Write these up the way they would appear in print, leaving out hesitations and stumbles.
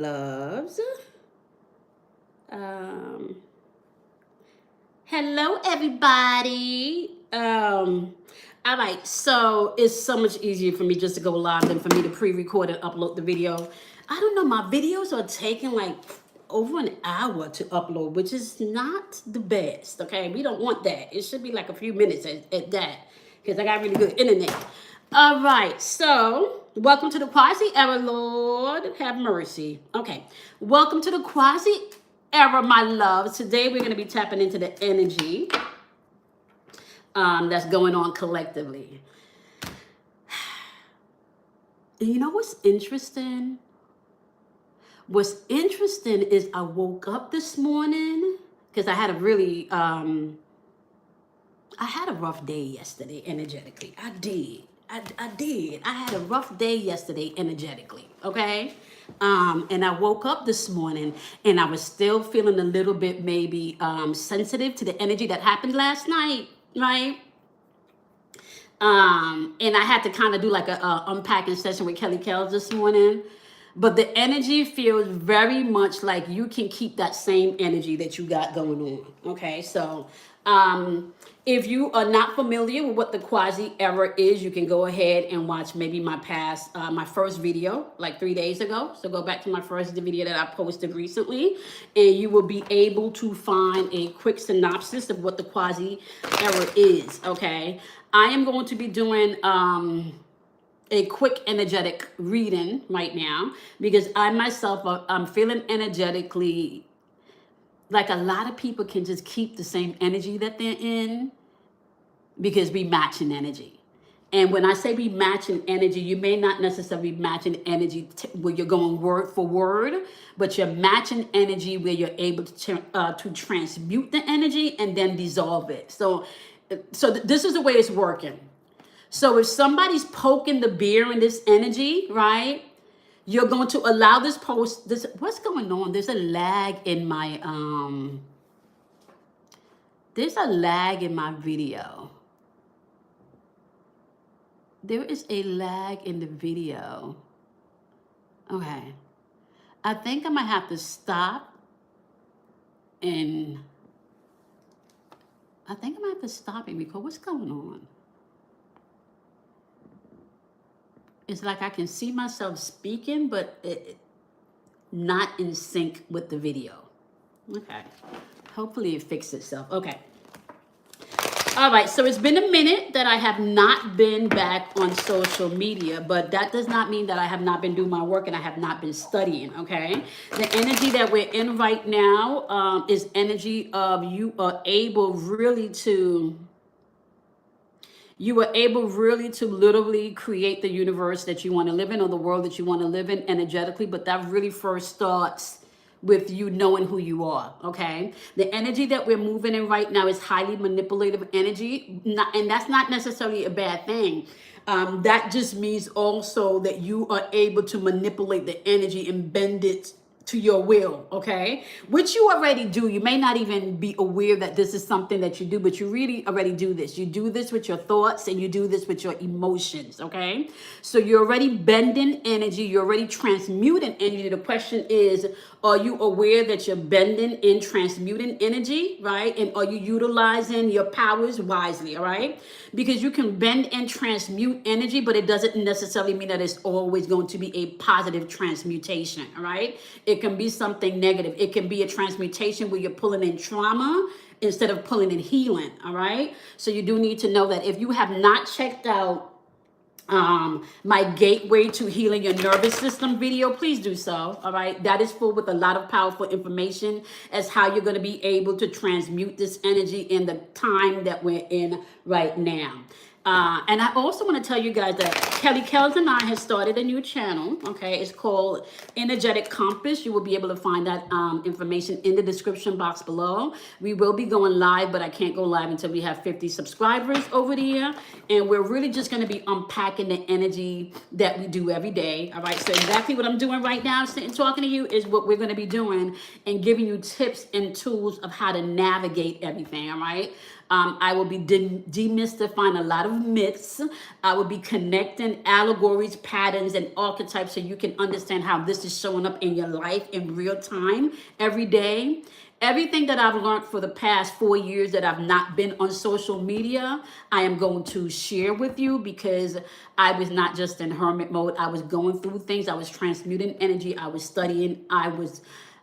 Loves. Um, Hello, everybody. All right, so it's so much easier for me just to go live than for me to pre-record and upload the video. I don't know, my videos are taking like over an hour to upload, which is not the best. Okay, we don't want that. It should be like a few minutes at that, because I got really good internet. All right, so welcome to the Quasi era, Lord have mercy. Okay, welcome to the Quasi era, my loves. Today we're going to be tapping into the energy that's going on collectively. And you know what's interesting? What's interesting is I woke up this morning because I had a really I had a rough day yesterday energetically. I did. I did. I had a rough day yesterday energetically. Okay. And I woke up this morning and I was still feeling a little bit maybe sensitive to the energy that happened last night. Right. And I had to kind of do like a unpacking session with Kelley this morning. But the energy feels very much like you can keep that same energy that you got going on. Okay, so if you are not familiar with what the Quasi era is, you can go ahead and watch maybe my first video like 3 days ago. So go back to my first video that I posted recently, and you will be able to find a quick synopsis of what the Quasi era is. Okay, I am going to be doing a quick energetic reading right now because I myself I'm feeling energetically like a lot of people can just keep the same energy that they're in because we match in energy. And when I say we match in energy, you may not necessarily match in energy where you're going word for word, but you're matching energy where you're able to transmute the energy and then dissolve it. So this is the way it's working. So if somebody's poking the beer in this energy, right? You're going to allow this what's going on? There's a lag in my video. There is a lag in the video. Okay. I think I might have to stop and record. What's going on? It's like I can see myself speaking, but not in sync with the video. Okay. Hopefully it fixed itself. Okay. All right. So it's been a minute that I have not been back on social media, but that does not mean that I have not been doing my work and I have not been studying. Okay. The energy that we're in right now is energy of you are able really to literally create the universe that you want to live in or the world that you want to live in energetically. But that really first starts with you knowing who you are, okay? The energy that we're moving in right now is highly manipulative energy, and that's not necessarily a bad thing. That just means also that you are able to manipulate the energy and bend it to your will, okay? Which you already do. You may not even be aware that this is something that you do, but you really already do this. You do this with your thoughts and you do this with your emotions, okay? So you're already bending energy. You're already transmuting energy. The question is, are you aware that you're bending and transmuting energy, right? And are you utilizing your powers wisely, all right? Because you can bend and transmute energy, but it doesn't necessarily mean that it's always going to be a positive transmutation, all right? It can be something negative. It can be a transmutation where you're pulling in trauma instead of pulling in healing, all right? So you do need to know that if you have not checked out my gateway to healing your nervous system video, please do so. All right, that is full with a lot of powerful information as how you're going to be able to transmute this energy in the time that we're in right now. And I also want to tell you guys that Kelley and I have started a new channel. Okay, it's called Energetic Compass. You will be able to find that information in the description box below. We will be going live, but I can't go live until we have 50 subscribers over there. And we're really just going to be unpacking the energy that we do every day. All right, so exactly what I'm doing right now, sitting talking to you, is what we're going to be doing and giving you tips and tools of how to navigate everything. All right. I will be demystifying a lot of myths. I will be connecting allegories, patterns, and archetypes so you can understand how this is showing up in your life in real time every day. Everything that I've learned for the past 4 years that I've not been on social media, I am going to share with you because I was not just in hermit mode. I was going through things. I was transmuting energy. I was studying. I was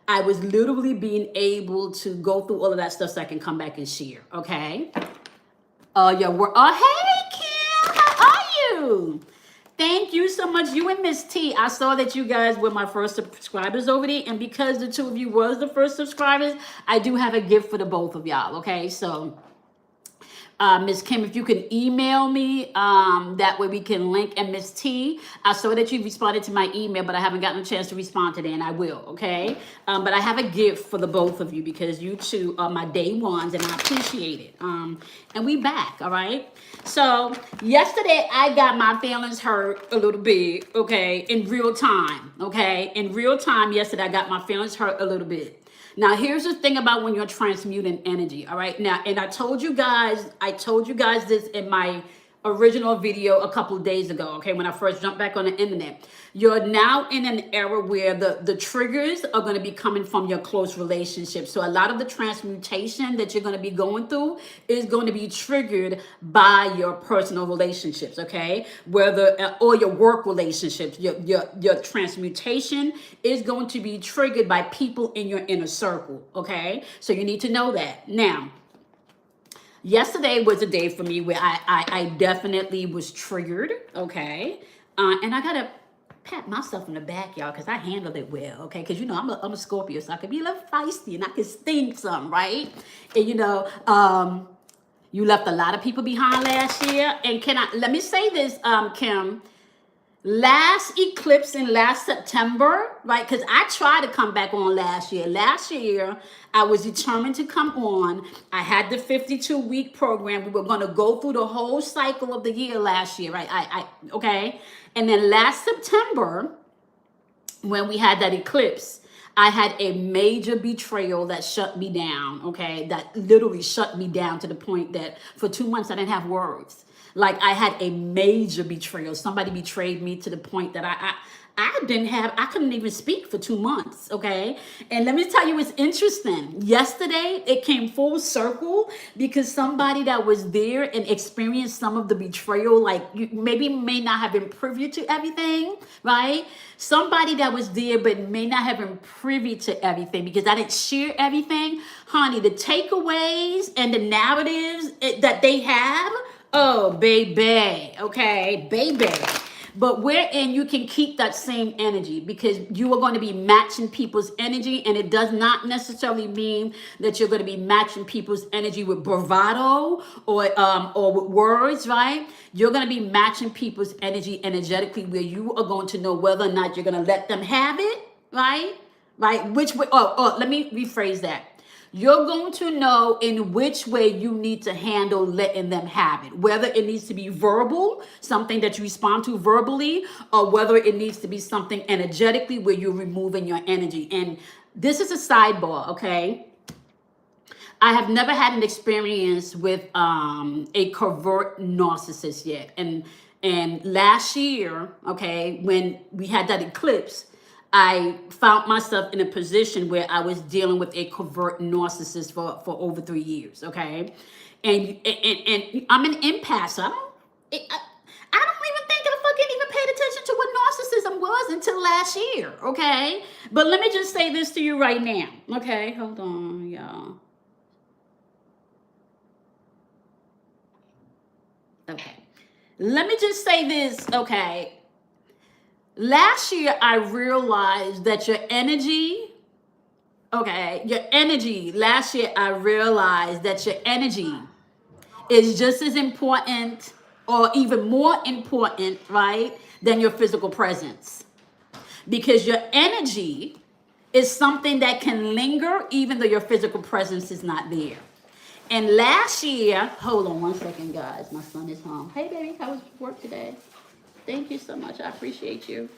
literally being able to go through all of that stuff so I can come back and share. Okay. Yeah. Hey Kim, how are you? Thank you so much. You and Miss T. I saw that you guys were my first subscribers over there. And because the two of you was the first subscribers, I do have a gift for the both of y'all. Okay. So Miss Kim, if you can email me, that way we can link. And Miss T, I saw that you responded to my email, but I haven't gotten a chance to respond today, and I will, okay? But I have a gift for the both of you because you two are my day ones, and I appreciate it. And we back, all right? So yesterday, I got my feelings hurt a little bit, okay, in real time, okay? In real time, yesterday, I got my feelings hurt a little bit. Now, here's the thing about when you're transmuting energy, all right? Now, and I told you guys this in my original video a couple of days ago, okay, when I first jumped back on the internet. You're now in an era where the triggers are going to be coming from your close relationships. So a lot of the transmutation that you're going to be going through is going to be triggered by your personal relationships, okay? Whether or your work relationships, your transmutation is going to be triggered by people in your inner circle, okay? So you need to know that. Now, yesterday was a day for me where I definitely was triggered, okay? And I got to pat myself in the back, y'all, because I handled it well, okay? Because, you know, I'm a Scorpio, so I can be a little feisty and I can sting some, right? And, you know, you left a lot of people behind last year. And let me say this, Kim. Last eclipse in last September, right? Because I tried to come back on last year. Last year, I was determined to come on. I had the 52-week program. We were going to go through the whole cycle of the year last year, right? Okay. And then last September, when we had that eclipse, I had a major betrayal that shut me down, okay? That literally shut me down to the point that for 2 months I didn't have words. Like I had a major betrayal. Somebody betrayed me to the point that I couldn't even speak for 2 months, okay? And let me tell you, it's interesting. Yesterday, it came full circle because somebody that was there and experienced some of the betrayal, like you maybe may not have been privy to everything, right? Somebody that was there but may not have been privy to everything because I didn't share everything. Honey, the takeaways and the narratives that they have, oh, baby, okay, baby. But wherein you can keep that same energy because you are going to be matching people's energy, and it does not necessarily mean that you're going to be matching people's energy with bravado or with words, right? You're going to be matching people's energy energetically where you are going to know whether or not you're going to let them have it, right? Right? Which way? Let me rephrase that. You're going to know in which way you need to handle letting them have it. Whether it needs to be verbal, something that you respond to verbally, or whether it needs to be something energetically where you're removing your energy. And this is a sidebar, okay? I have never had an experience with a covert narcissist yet. And last year, okay, when we had that eclipse, I found myself in a position where I was dealing with a covert narcissist for over 3 years, okay? And I'm an empath, so I don't even think I fucking even paid attention to what narcissism was until last year, okay? But let me just say this to you right now, okay? Hold on, y'all. Okay. Let me just say this, okay? Last year, I realized that last year, I realized that your energy is just as important or even more important, right, than your physical presence. Because your energy is something that can linger even though your physical presence is not there. And last year, hold on one second, guys. My son is home. Hey, baby, how was work today? Thank you so much. I appreciate you.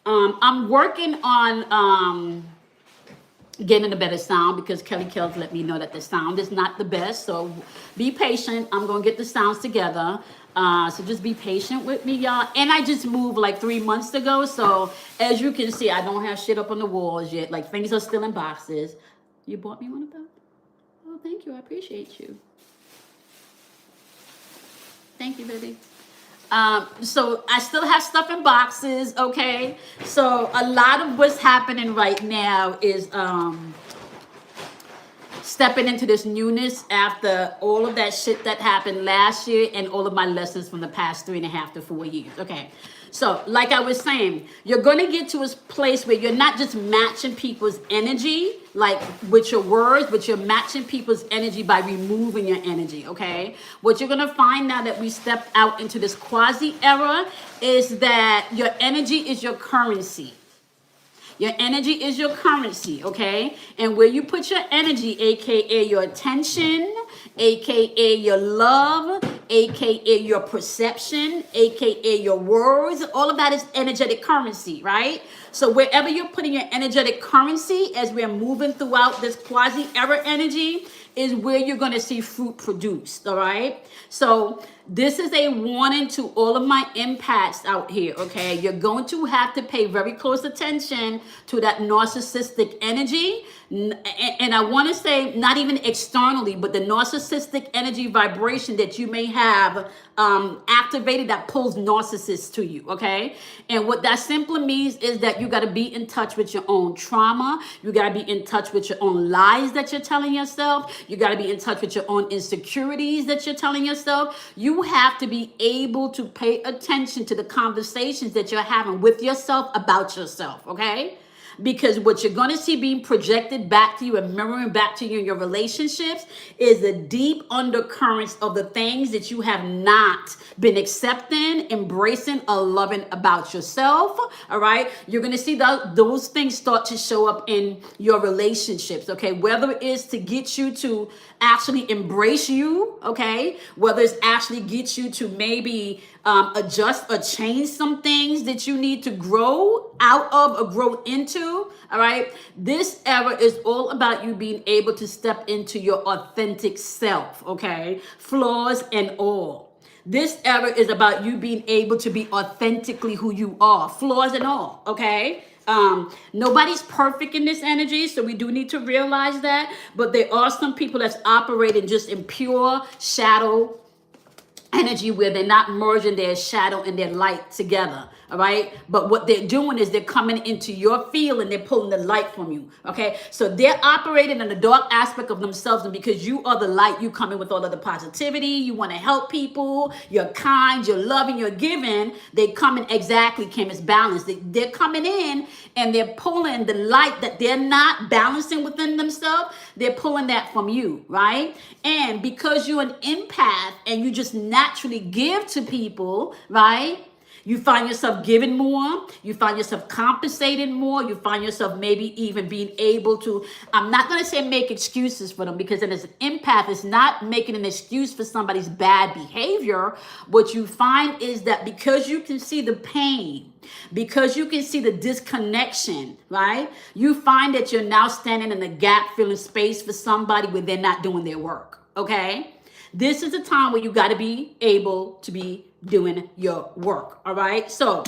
I'm working on getting a better sound because Kelly Kells let me know that the sound is not the best. So be patient. I'm going to get the sounds together. So just be patient with me, y'all. And I just moved like 3 months ago. So as you can see, I don't have shit up on the walls yet. Like things are still in boxes. You bought me one of those? Oh, thank you. I appreciate you. Thank you, baby. So I still have stuff in boxes, okay? So a lot of what's happening right now is stepping into this newness after all of that shit that happened last year and all of my lessons from the past 3.5 to 4 years. Okay. So like I was saying, you're going to get to a place where you're not just matching people's energy, like with your words, but you're matching people's energy by removing your energy. Okay. What you're going to find now that we stepped out into this quasi era is that your energy is your currency. Your energy is your currency, okay? And where you put your energy, aka your attention, aka your love, aka your perception, aka your words, all of that is energetic currency, right? So wherever you're putting your energetic currency as we're moving throughout this quasi-era energy is where you're going to see fruit produced, all right? So this is a warning to all of my empaths out here, okay? You're going to have to pay very close attention to that narcissistic energy. And I want to say not even externally, but the narcissistic energy vibration that you may have activated that pulls narcissists to you, okay? And what that simply means is that you got to be in touch with your own trauma. You got to be in touch with your own lies that you're telling yourself. You got to be in touch with your own insecurities that you're telling yourself. You have to be able to pay attention to the conversations that you're having with yourself about yourself, okay? Because what you're going to see being projected back to you and mirroring back to you in your relationships is the deep undercurrents of the things that you have not been accepting, embracing, or loving about yourself. All right. You're going to see those things start to show up in your relationships. Okay. Whether it is to get you to actually embrace you. Okay. Whether it's actually get you to maybe adjust or change some things that you need to grow out of or grow into. All right. This era is all about you being able to step into your authentic self. Okay. Flaws and all. This era is about you being able to be authentically who you are, flaws and all. Okay. Nobody's perfect in this energy, so we do need to realize that. But there are some people that's operating just in pure shadow energy where they're not merging their shadow and their light together. All right. But what they're doing is they're coming into your field and they're pulling the light from you. Okay. So they're operating in the dark aspect of themselves. And because you are the light, you come in with all of the positivity. You want to help people. You're kind, you're loving, you're giving. They come in exactly, Kim, it's balanced. They're coming in and they're pulling the light that they're not balancing within themselves. They're pulling that from you. Right. And because you're an empath and you just naturally give to people, right? You find yourself giving more. You find yourself compensating more. You find yourself maybe even being able to, I'm not going to say make excuses for them, because as an empath, it's not making an excuse for somebody's bad behavior. What you find is that because you can see the pain, because you can see the disconnection, right? You find that you're now standing in the gap, filling space for somebody when they're not doing their work, okay? This is a time where you got to be able to be doing your work. All right. So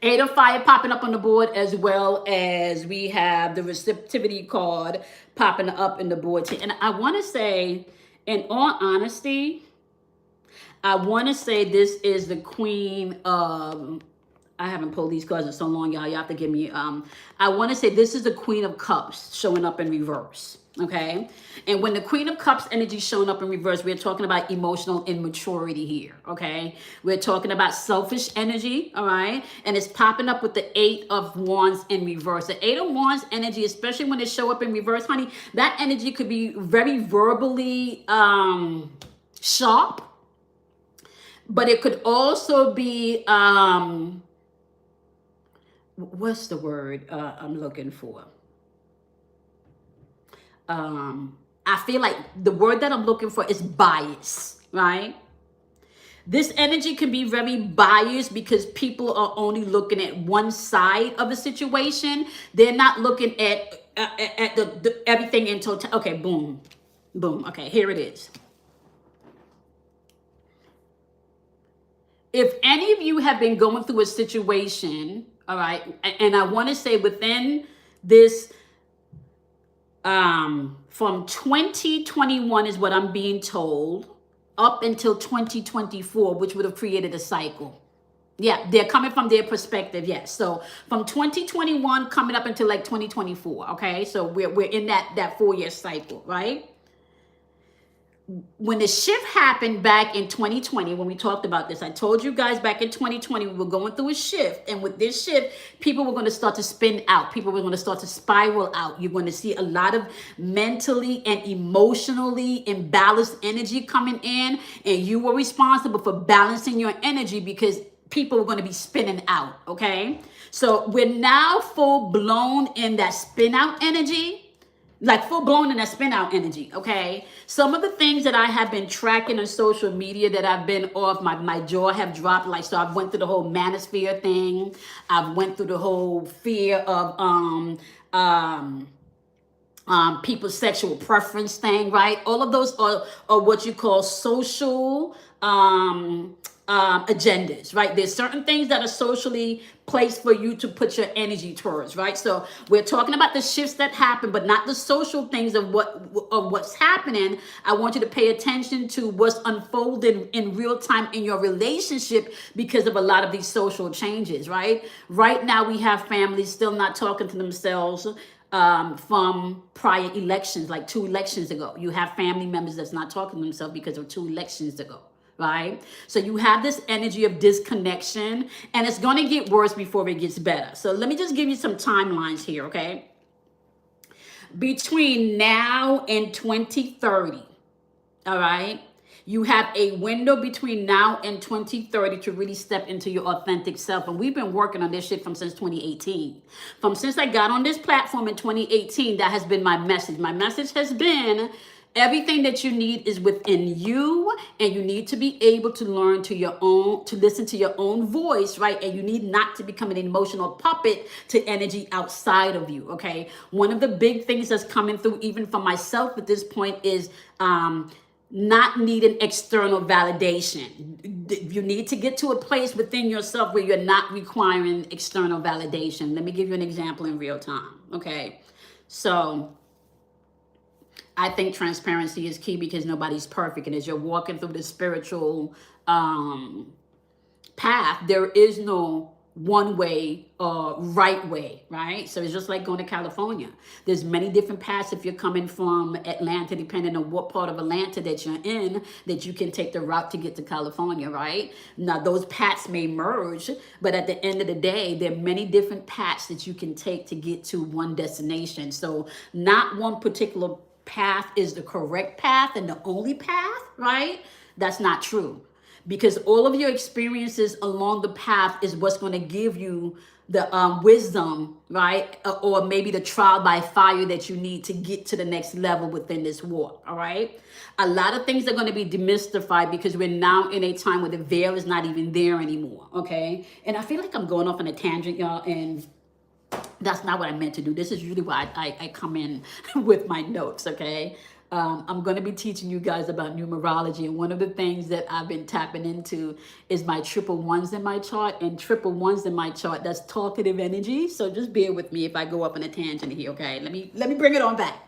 8 of Fire popping up on the board, as well as we have the receptivity card popping up in the board too. And I want to say, in all honesty, I want to say this is the Queen of, I haven't pulled these cards in so long, y'all. You have to give me, I want to say this is the Queen of Cups showing up in reverse. Okay. And when the Queen of Cups energy is showing up in reverse, we're talking about emotional immaturity here. Okay. We're talking about selfish energy. All right. And it's popping up with the 8 of Wands in reverse. The 8 of Wands energy, especially when it show up in reverse, honey, that energy could be very verbally sharp, but it could also be, what's the word I'm looking for? I feel like the word that I'm looking for is bias, right? This energy can be very biased because people are only looking at one side of a situation. They're not looking at at the everything in total. Okay, boom, boom. Okay, here it is. If any of you have been going through a situation, all right, and I want to say within this, from 2021 is what I'm being told, up until 2024, which would have created a cycle. Yeah, they're coming from their perspective. Yes. So from 2021 coming up until like 2024. Okay. So we're in that 4-year cycle, right? When the shift happened back in 2020, when we talked about this, I told you guys back in 2020, we were going through a shift. And with this shift, people were going to start to spin out. People were going to start to spiral out. You're going to see a lot of mentally and emotionally imbalanced energy coming in. And you were responsible for balancing your energy because people were going to be spinning out. Okay. So we're now full blown in that spin out energy. Like full blown in that spin out energy, okay? Some of the things that I have been tracking on social media that I've been off, my jaw have dropped. Like, so I've went through the whole manosphere thing. I've went through the whole fear of people's sexual preference thing, right? All of those are what you call social agendas, right? There's certain things that are socially placed for you to put your energy towards, right? So we're talking about the shifts that happen, but not the social things of what's happening. I want you to pay attention to what's unfolding in real time in your relationship because of a lot of these social changes, right? Right now we have families still not talking to themselves from prior elections, like 2 elections ago. You have family members that's not talking to themselves because of 2 elections ago. Right? So you have this energy of disconnection, and it's going to get worse before it gets better. So let me just give you some timelines here, okay? Between now and 2030, all right? You have a window between now and 2030 to really step into your authentic self. And we've been working on this shit since 2018. Since I got on this platform in 2018, that has been my message. My message has been everything that you need is within you, and you need to be able to learn to listen to your own voice, right? And you need not to become an emotional puppet to energy outside of you, okay? One of the big things that's coming through, even for myself at this point, is not needing external validation. You need to get to a place within yourself where you're not requiring external validation. Let me give you an example in real time, okay? So I think transparency is key because nobody's perfect. And as you're walking through the spiritual path, there is no one way or right way, right? So it's just like going to California. There's many different paths if you're coming from Atlanta, depending on what part of Atlanta that you're in, that you can take the route to get to California, right? Now, those paths may merge, but at the end of the day, there are many different paths that you can take to get to one destination. So not one particular path is the correct path and the only path, right? That's not true. Because all of your experiences along the path is what's going to give you the wisdom, right? Or maybe the trial by fire that you need to get to the next level within this walk, all right? A lot of things are going to be demystified because we're now in a time where the veil is not even there anymore, okay? And I feel like I'm going off on a tangent, y'all, and that's not what I meant to do. This is usually why I come in with my notes, okay? I'm going to be teaching you guys about numerology. And one of the things that I've been tapping into is my triple ones in my chart. And triple ones in my chart, that's talkative energy. So just bear with me if I go up on a tangent here, okay? Let me bring it on back.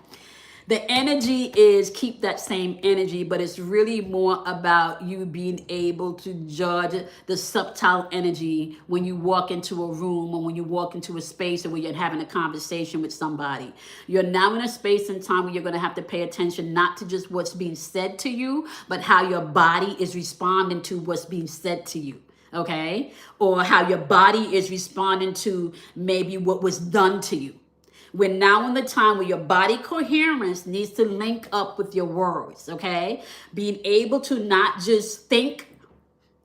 The energy is keep that same energy, but it's really more about you being able to judge the subtle energy when you walk into a room or when you walk into a space or when you're having a conversation with somebody. You're now in a space and time where you're going to have to pay attention not to just what's being said to you, but how your body is responding to what's being said to you. Okay? Or how your body is responding to maybe what was done to you. We're now in the time where your body coherence needs to link up with your words, okay? Being able to not just think,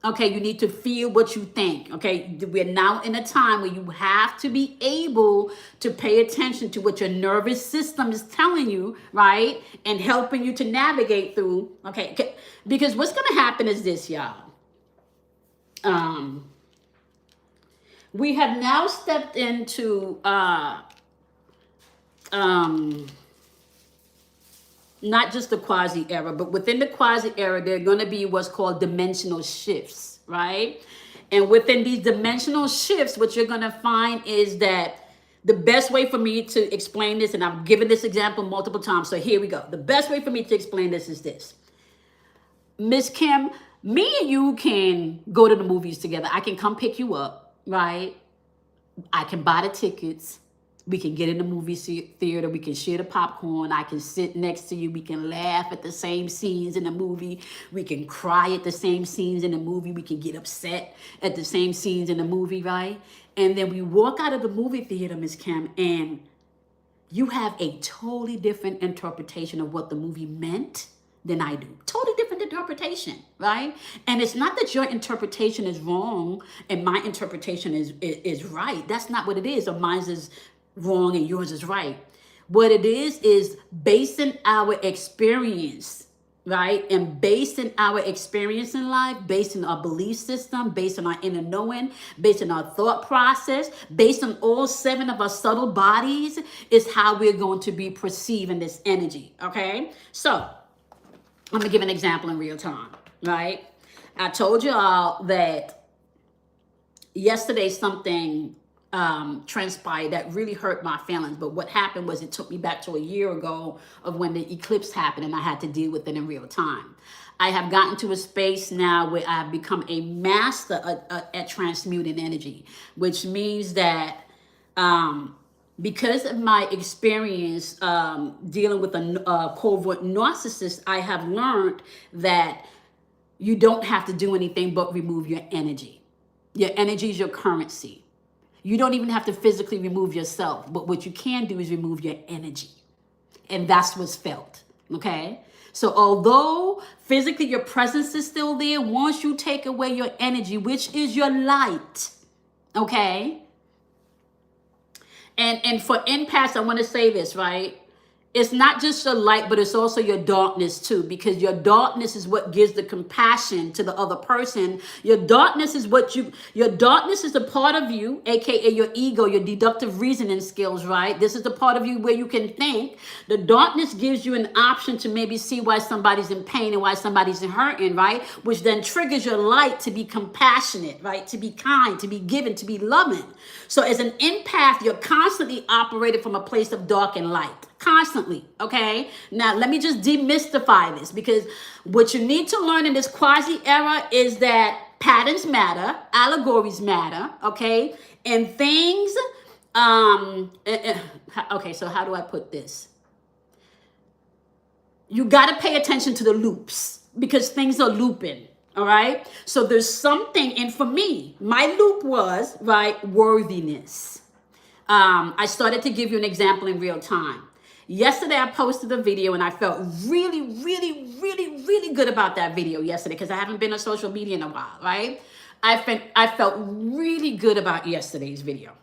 okay, you need to feel what you think, okay? We're now in a time where you have to be able to pay attention to what your nervous system is telling you, right? And helping you to navigate through, okay? Because what's going to happen is this, y'all. We have now stepped into... um, not just the quasi era, but within the quasi era, there are going to be what's called dimensional shifts, right? And within these dimensional shifts, what you're going to find is that the best way for me to explain this, and I've given this example multiple times, so here we go. The best way for me to explain this is this. Miss Kim, me and you can go to the movies together. I can come pick you up, right? I can buy the tickets. We can get in the movie theater. We can share the popcorn. I can sit next to you. We can laugh at the same scenes in the movie. We can cry at the same scenes in the movie. We can get upset at the same scenes in the movie, right? And then we walk out of the movie theater, Miss Kim, and you have a totally different interpretation of what the movie meant than I do. Totally different interpretation, right? And it's not that your interpretation is wrong and my interpretation is right. That's not what it is. Or mine is wrong and yours is right. What it is basing our experience, right? And based on our experience in life, based on our belief system, based on our inner knowing, based on our thought process, based on all 7 of our subtle bodies, is how we're going to be perceiving this energy, okay? So I'm gonna give an example in real time, right? I told you all that yesterday something transpired that really hurt my feelings. But what happened was it took me back to a year ago of when the eclipse happened and I had to deal with it in real time. I have gotten to a space now where I've become a master at transmuting energy, which means that because of my experience dealing with a covert narcissist, I have learned that you don't have to do anything but remove your energy. Your energy is your currency. You don't even have to physically remove yourself, but what you can do is remove your energy. And that's what's felt, okay? So although physically your presence is still there, once you take away your energy, which is your light, okay? And for empaths, I want to say this, right? It's not just your light, but it's also your darkness too, because your darkness is what gives the compassion to the other person. Your darkness is your darkness is a part of you, aka your ego, your deductive reasoning skills, right? This is the part of you where you can think. The darkness gives you an option to maybe see why somebody's in pain and why somebody's hurting, right? Which then triggers your light to be compassionate, right? To be kind, to be giving, to be loving. So as an empath, you're constantly operating from a place of dark and light. Constantly, okay? Now, let me just demystify this, because what you need to learn in this quasi era is that patterns matter, allegories matter, okay? And things, okay, so how do I put this? You got to pay attention to the loops, because things are looping, all right? So there's something, and for me, my loop was, right, worthiness. I started to give you an example in real time. Yesterday, I posted a video and I felt really, really, really, really good about that video yesterday, because I haven't been on social media in a while, right? I felt really good about yesterday's video.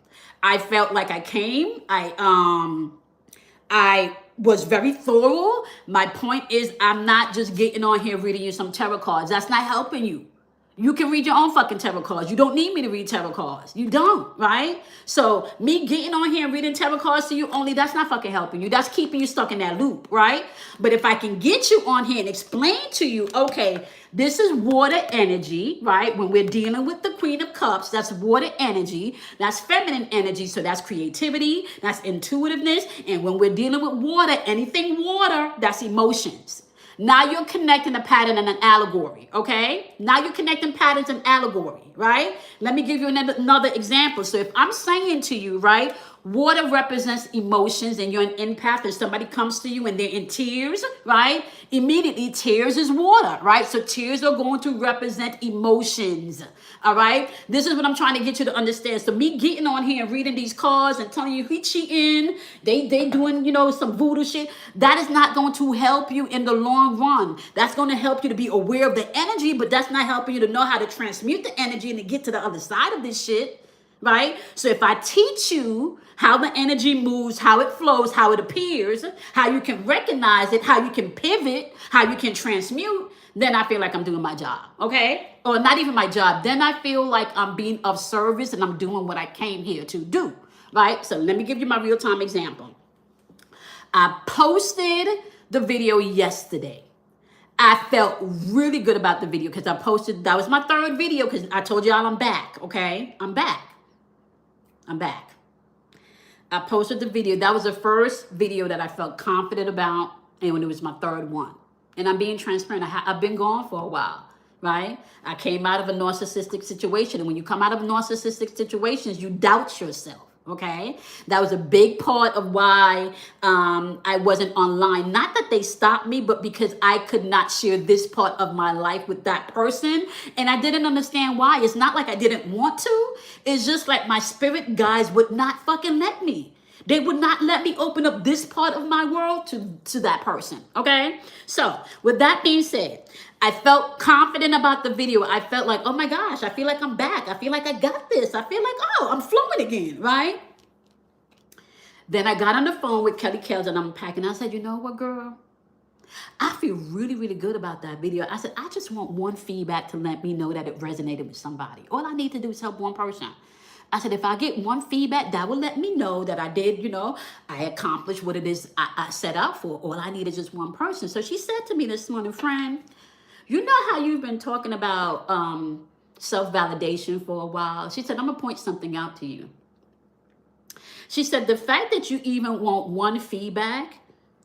I felt like I came. I was very thorough. My point is, I'm not just getting on here reading you some tarot cards. That's not helping you. You can read your own fucking tarot cards. You don't need me to read tarot cards. You don't, right? So me getting on here and reading tarot cards to you only, that's not fucking helping you. That's keeping you stuck in that loop, right? But if I can get you on here and explain to you, okay, this is water energy, right? When we're dealing with the Queen of Cups, that's water energy. That's feminine energy. So that's creativity. That's intuitiveness. And when we're dealing with water, anything water, that's emotions. Now you're connecting a pattern and an allegory, okay? Now you're connecting patterns and allegory, right? Let me give you another example. So if I'm saying to you, right, water represents emotions and you're an empath and somebody comes to you and they're in tears, right? Immediately, tears is water, right? So tears are going to represent emotions, all right? This is what I'm trying to get you to understand. So me getting on here and reading these cards and telling you he cheating, they doing, you know, some voodoo shit, that is not going to help you in the long run. That's going to help you to be aware of the energy, but that's not helping you to know how to transmute the energy and to get to the other side of this shit, right? So if I teach you how the energy moves, how it flows, how it appears, how you can recognize it, how you can pivot, how you can transmute, then I feel like I'm doing my job, okay? Or not even my job. Then I feel like I'm being of service and I'm doing what I came here to do, right? So let me give you my real-time example. I posted the video yesterday. I felt really good about the video because I posted, that was my third video because I told y'all I'm back, okay? I'm back. I posted the video. That was the first video that I felt confident about, and when it was my third one. And I'm being transparent. I've been gone for a while, right? I came out of a narcissistic situation, and when you come out of narcissistic situations, you doubt yourself. Okay, that was a big part of why I wasn't online. Not that they stopped me, but because I could not share this part of my life with that person. And I didn't understand why. It's not like I didn't want to. It's just like my spirit guides would not fucking let me. They would not let me open up this part of my world to that person. Okay, so with that being said, I felt confident about the video. I felt like, oh my gosh, I feel like I'm back. I feel like I got this. I feel like, oh, I'm flowing again, right? Then I got on the phone with Kelley and I'm unpacking. I said, you know what, girl? I feel really, really good about that video. I said, I just want one feedback to let me know that it resonated with somebody. All I need to do is help one person. I said, if I get one feedback, that will let me know that I did, I accomplished what it is I set out for. All I need is just one person. So she said to me this morning, friend, you know how you've been talking about self-validation for a while? She said, I'm going to point something out to you. She said, the fact that you even want one feedback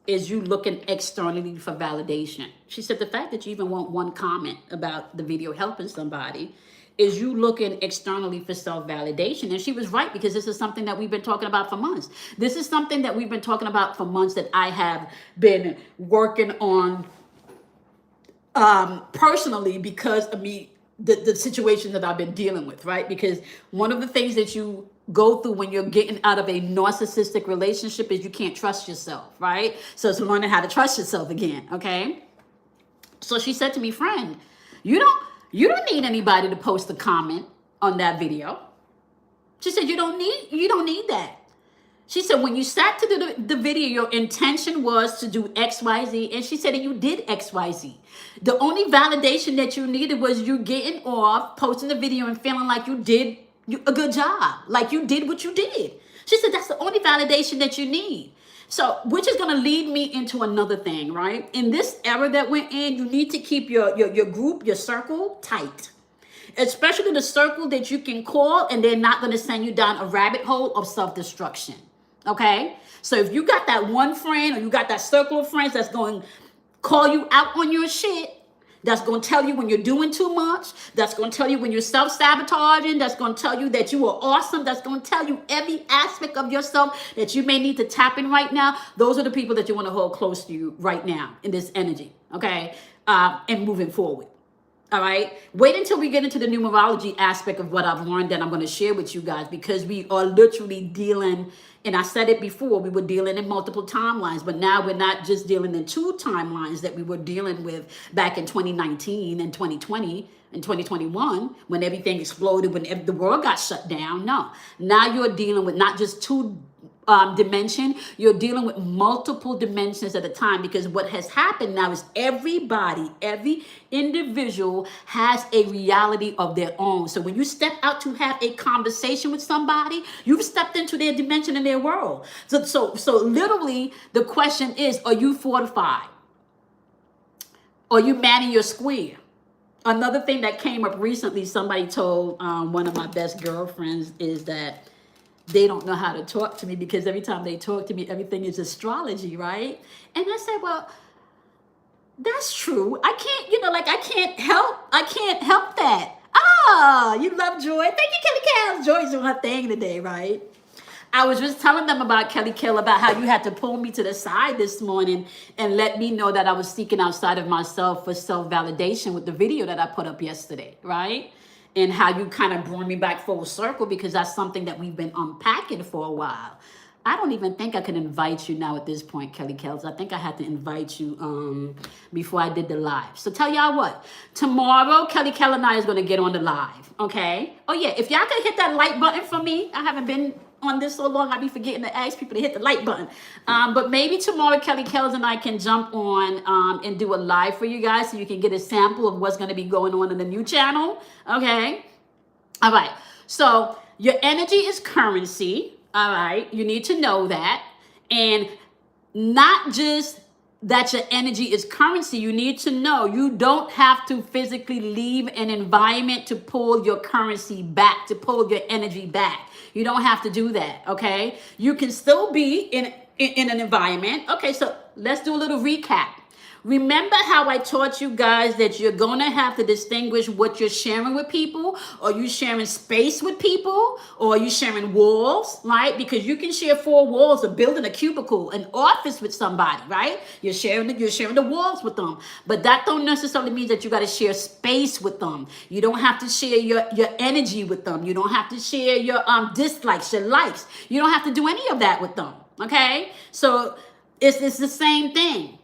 is you looking externally for validation. She said, the fact that you even want one comment about the video helping somebody is you looking externally for self-validation. And she was right, because this is something that we've been talking about for months. This is something that we've been talking about for months that I have been working on personally because of me, the situation that I've been dealing with, right? Because one of the things that you go through when you're getting out of a narcissistic relationship is you can't trust yourself, right? So it's learning how to trust yourself again, okay? So she said to me, friend, you don't need anybody to post a comment on that video. She said, you don't need that. She said, when you sat to do the video, your intention was to do X, Y, Z. And she said, and you did X, Y, Z. The only validation that you needed was you getting off, posting the video and feeling like you did a good job. Like you did what you did. She said, that's the only validation that you need. So, which is going to lead me into another thing, right? In this era that we're in, you need to keep your group, your circle tight. Especially the circle that you can call and they're not going to send you down a rabbit hole of self-destruction. Okay? So if you got that one friend or you got that circle of friends that's going to call you out on your shit, that's going to tell you when you're doing too much, that's going to tell you when you're self-sabotaging, that's going to tell you that you are awesome, that's going to tell you every aspect of yourself that you may need to tap in right now, those are the people that you want to hold close to you right now in this energy, okay? And moving forward. All right. Wait until we get into the numerology aspect of what I've learned that I'm going to share with you guys, because we are literally dealing, and I said it before, we were dealing in multiple timelines, but now we're not just dealing in two timelines that we were dealing with back in 2019 and 2020 and 2021 when everything exploded, when the world got shut down. No, now you're dealing with not just two dimension, you're dealing with multiple dimensions at a time, because what has happened now is every individual has a reality of their own. So when you step out to have a conversation with somebody, you've stepped into their dimension and their world. So literally the question is, are you fortified? Are you manning your square? Another thing that came up recently, somebody told one of my best girlfriends, is that they don't know how to talk to me because every time they talk to me, everything is astrology, right? And I said, well, that's true. I can't help that. Ah, you love Joy. Thank you, Kelley Cows. Joy's doing her thing today, right? I was just telling them about Kelley, about how you had to pull me to the side this morning and let me know that I was seeking outside of myself for self-validation with the video that I put up yesterday, right? And how you kind of brought me back full circle, because that's something that we've been unpacking for a while. I don't even think I can invite you now at this point, Kelley Kells. I think I had to invite you before I did the live. So tell y'all what, tomorrow Kelley Kell and I is going to get on the live, okay? Oh yeah, if y'all could hit that like button for me. I haven't been on this so long, I be forgetting to ask people to hit the like button. But maybe tomorrow Kelley Kells and I can jump on and do a live for you guys so you can get a sample of what's going to be going on in the new channel, okay? All right, so your energy is currency. All right, you need to know that. And not just that your energy is currency. You need to know you don't have to physically leave an environment to pull your currency back, to pull your energy back. You don't have to do that, okay? You can still be in an environment. Okay, so let's do a little recap. Remember how I taught you guys that you're going to have to distinguish what you're sharing with people? Or you sharing space with people? Or you sharing walls, right? Because you can share 4 walls, a building, a cubicle, an office with somebody, right? You're sharing the walls with them. But that don't necessarily mean that you got to share space with them. You don't have to share your energy with them. You don't have to share your dislikes, your likes. You don't have to do any of that with them, okay? So it's the same thing.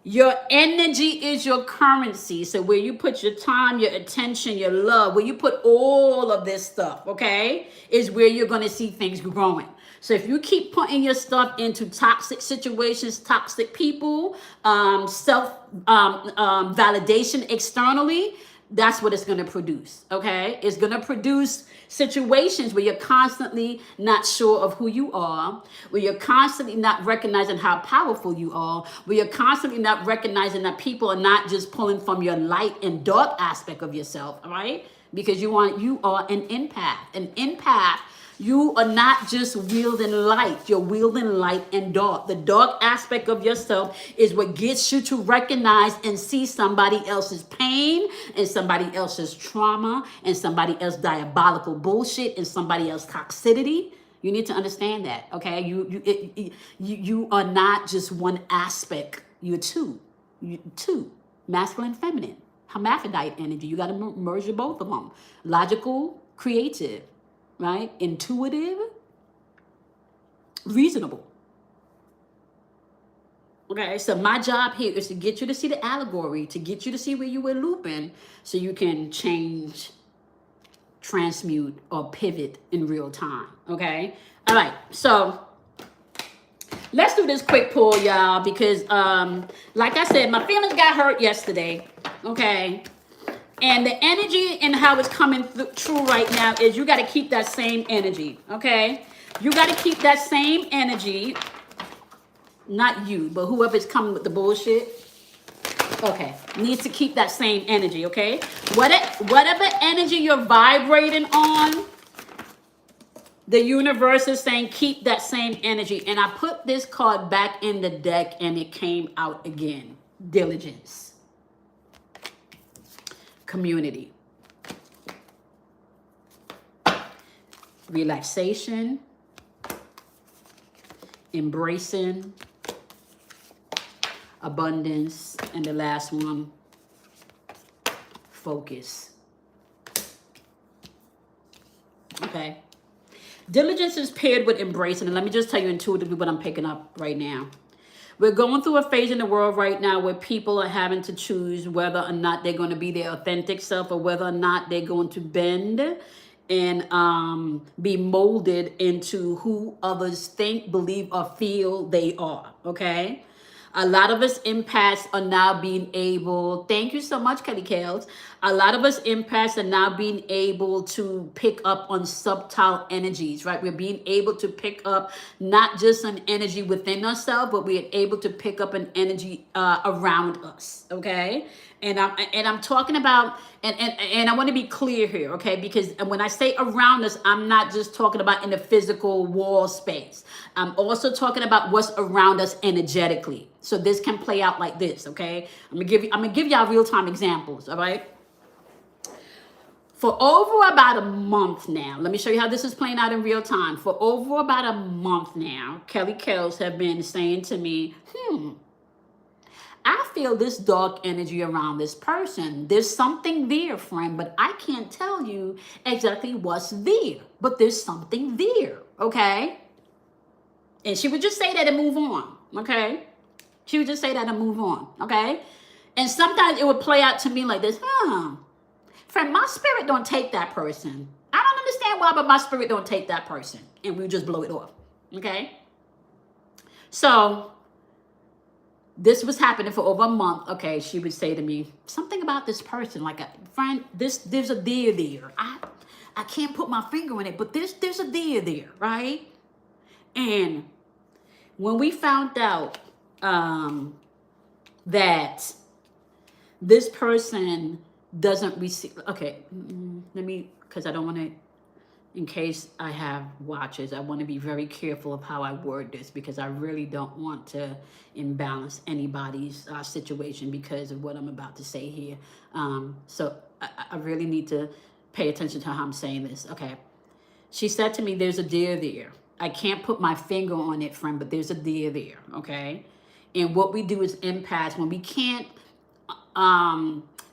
Your energy is your currency. So where you put your time, your attention, your love, where you put all of this stuff, okay, is where you're going to see things growing. So if you keep putting your stuff into toxic situations, toxic people, validation externally, that's what it's going to produce, okay? It's going to produce situations where you're constantly not sure of who you are, where you're constantly not recognizing how powerful you are, where you're constantly not recognizing that people are not just pulling from your light and dark aspect of yourself, all right? Because you are an empath. An empath, you are not just wielding light, you're wielding light and dark. The dark aspect of yourself is what gets you to recognize and see somebody else's pain and somebody else's trauma and somebody else's diabolical bullshit and somebody else's toxicity. You need to understand that, okay? You are not just one aspect, you're two. Two, masculine, feminine, hermaphrodite energy. You got to merge both of them. Logical, creative, right? Intuitive, reasonable. Okay, so my job here is to get you to see the allegory, to get you to see where you were looping so you can change, transmute, or pivot in real time, okay? All right, so let's do this quick pull, y'all, because like I said, my feelings got hurt yesterday, okay? And the energy and how it's coming through right now is you got to keep that same energy, okay? You got to keep that same energy, not you, but whoever's coming with the bullshit, okay, needs to keep that same energy, okay? Whatever energy you're vibrating on, the universe is saying keep that same energy. And I put this card back in the deck and it came out again. Diligence. Community, relaxation, embracing, abundance, and the last one, focus. Okay. Diligence is paired with embracing, and let me just tell you intuitively what I'm picking up right now. We're going through a phase in the world right now where people are having to choose whether or not they're going to be their authentic self or whether or not they're going to bend and be molded into who others think, believe, or feel they are, okay? A lot of us empaths are now being able, thank you so much, Kelly Kales. A lot of us empaths are now being able to pick up on subtle energies, right? We're being able to pick up not just an energy within ourselves, but we're able to pick up an energy around us, okay? And I'm talking about, and I want to be clear here, okay? Because when I say around us, I'm not just talking about in the physical wall space. I'm also talking about what's around us energetically. So this can play out like this, okay? I'm gonna give y'all real-time examples, all right? For over about a month now, let me show you how this is playing out in real time. For over about a month now, Kelly Kells have been saying to me, I feel this dark energy around this person. There's something there, friend, but I can't tell you exactly what's there. But there's something there, okay? And she would just say that and move on, okay? She would just say that and move on, okay? And sometimes it would play out to me like this, friend, my spirit don't take that person. I don't understand why, but my spirit don't take that person. And we would just blow it off, okay? So this was happening for over a month. Okay, she would say to me, something about this person, like, friend, there's a there. I can't put my finger on it, but there's a there, right? And when we found out that this person doesn't receive. Okay, let me, because I don't want to, in case I have watchers, I want to be very careful of how I word this, because I really don't want to imbalance anybody's situation because of what I'm about to say here. So I really need to pay attention to how I'm saying this. Okay. She said to me, there's a deer there. I can't put my finger on it, friend, but there's a deer there. Okay. And what we do is empaths. When we can't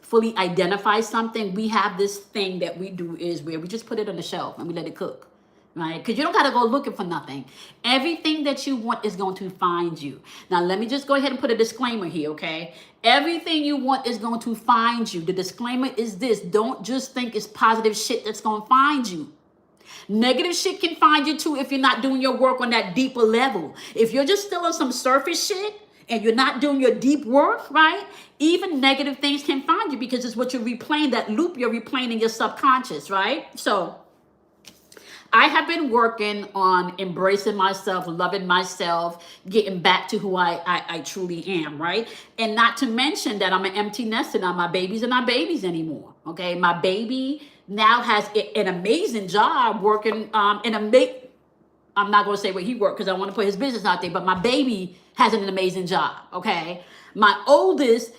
fully identify something, we have this thing that we do is where we just put it on the shelf and we let it cook, right? Because you don't got to go looking for nothing. Everything that you want is going to find you. Now, let me just go ahead and put a disclaimer here, okay? Everything you want is going to find you. The disclaimer is this: don't just think it's positive shit that's going to find you. Negative shit can find you too if you're not doing your work on that deeper level. If you're just still on some surface shit and you're not doing your deep work, right? Even negative things can find you because it's what you're replaying, that loop you're replaying in your subconscious, right? So I have been working on embracing myself, loving myself, getting back to who I truly am, right? And not to mention that I'm an empty nester now. My babies are not babies anymore, okay? My baby now has an amazing job working I'm not going to say where he worked because I want to put his business out there, but my baby has an amazing job, okay? My oldest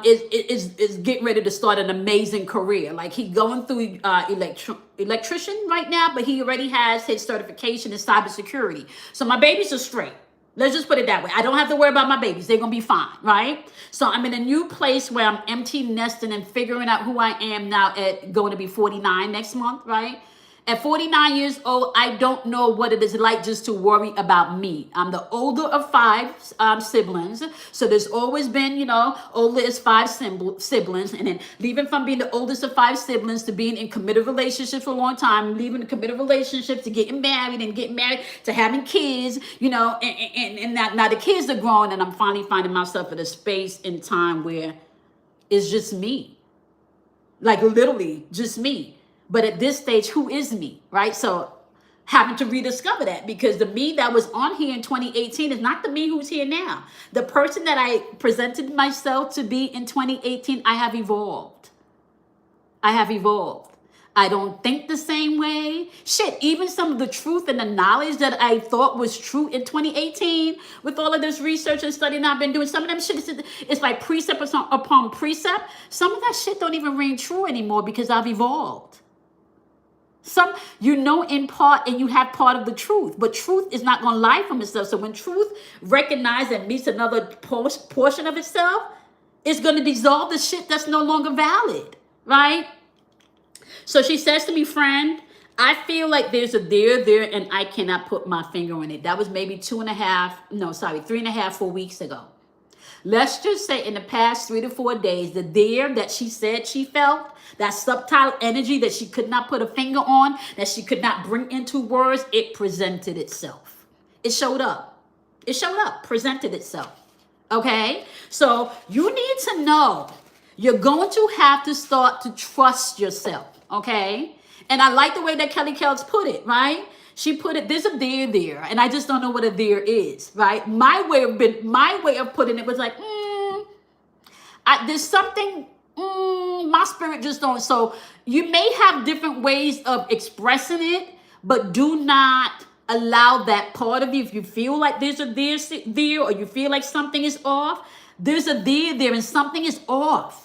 is getting ready to start an amazing career. Like, he's going through electrician right now, but he already has his certification in cybersecurity. So my babies are straight. Let's just put it that way. I don't have to worry about my babies. They're going to be fine, right? So I'm in a new place where I'm empty nesting and figuring out who I am now at going to be 49 next month, right? At 49 years old, I don't know what it is like just to worry about me. I'm the older of 5 siblings. So there's always been, older is 5 siblings. And then leaving from being the oldest of 5 siblings to being in committed relationships for a long time, leaving the committed relationships to getting married and getting married to having kids, and now the kids are growing, and I'm finally finding myself at a space in time where it's just me. Like, literally just me. But at this stage, who is me, right? So having to rediscover that, because the me that was on here in 2018 is not the me who's here now. The person that I presented myself to be in 2018, I have evolved. I don't think the same way. Shit, even some of the truth and the knowledge that I thought was true in 2018, with all of this research and studying I've been doing, some of them shit is like precept upon precept. Some of that shit don't even ring true anymore because I've evolved. Some, in part, and you have part of the truth, but truth is not going to lie from itself. So when truth recognizes and meets another portion of itself, it's going to dissolve the shit that's no longer valid, right? So she says to me, friend, I feel like there's a deer there and I cannot put my finger on it. That was maybe 3.5, 4 weeks ago. Let's just say in the past 3 to 4 days, the deer that she said she felt, that subtle energy that she could not put a finger on, that she could not bring into words, it presented itself. It showed up. Presented itself. Okay? So you need to know you're going to have to start to trust yourself. Okay? And I like the way that Kelley put it, right? She put it, there's a deer there, and I just don't know what a deer is, right? My way of putting it was like, there's something, my spirit just don't. So you may have different ways of expressing it, but do not allow that part of you. If you feel like there's a deer there, or you feel like something is off, there's a deer there and something is off.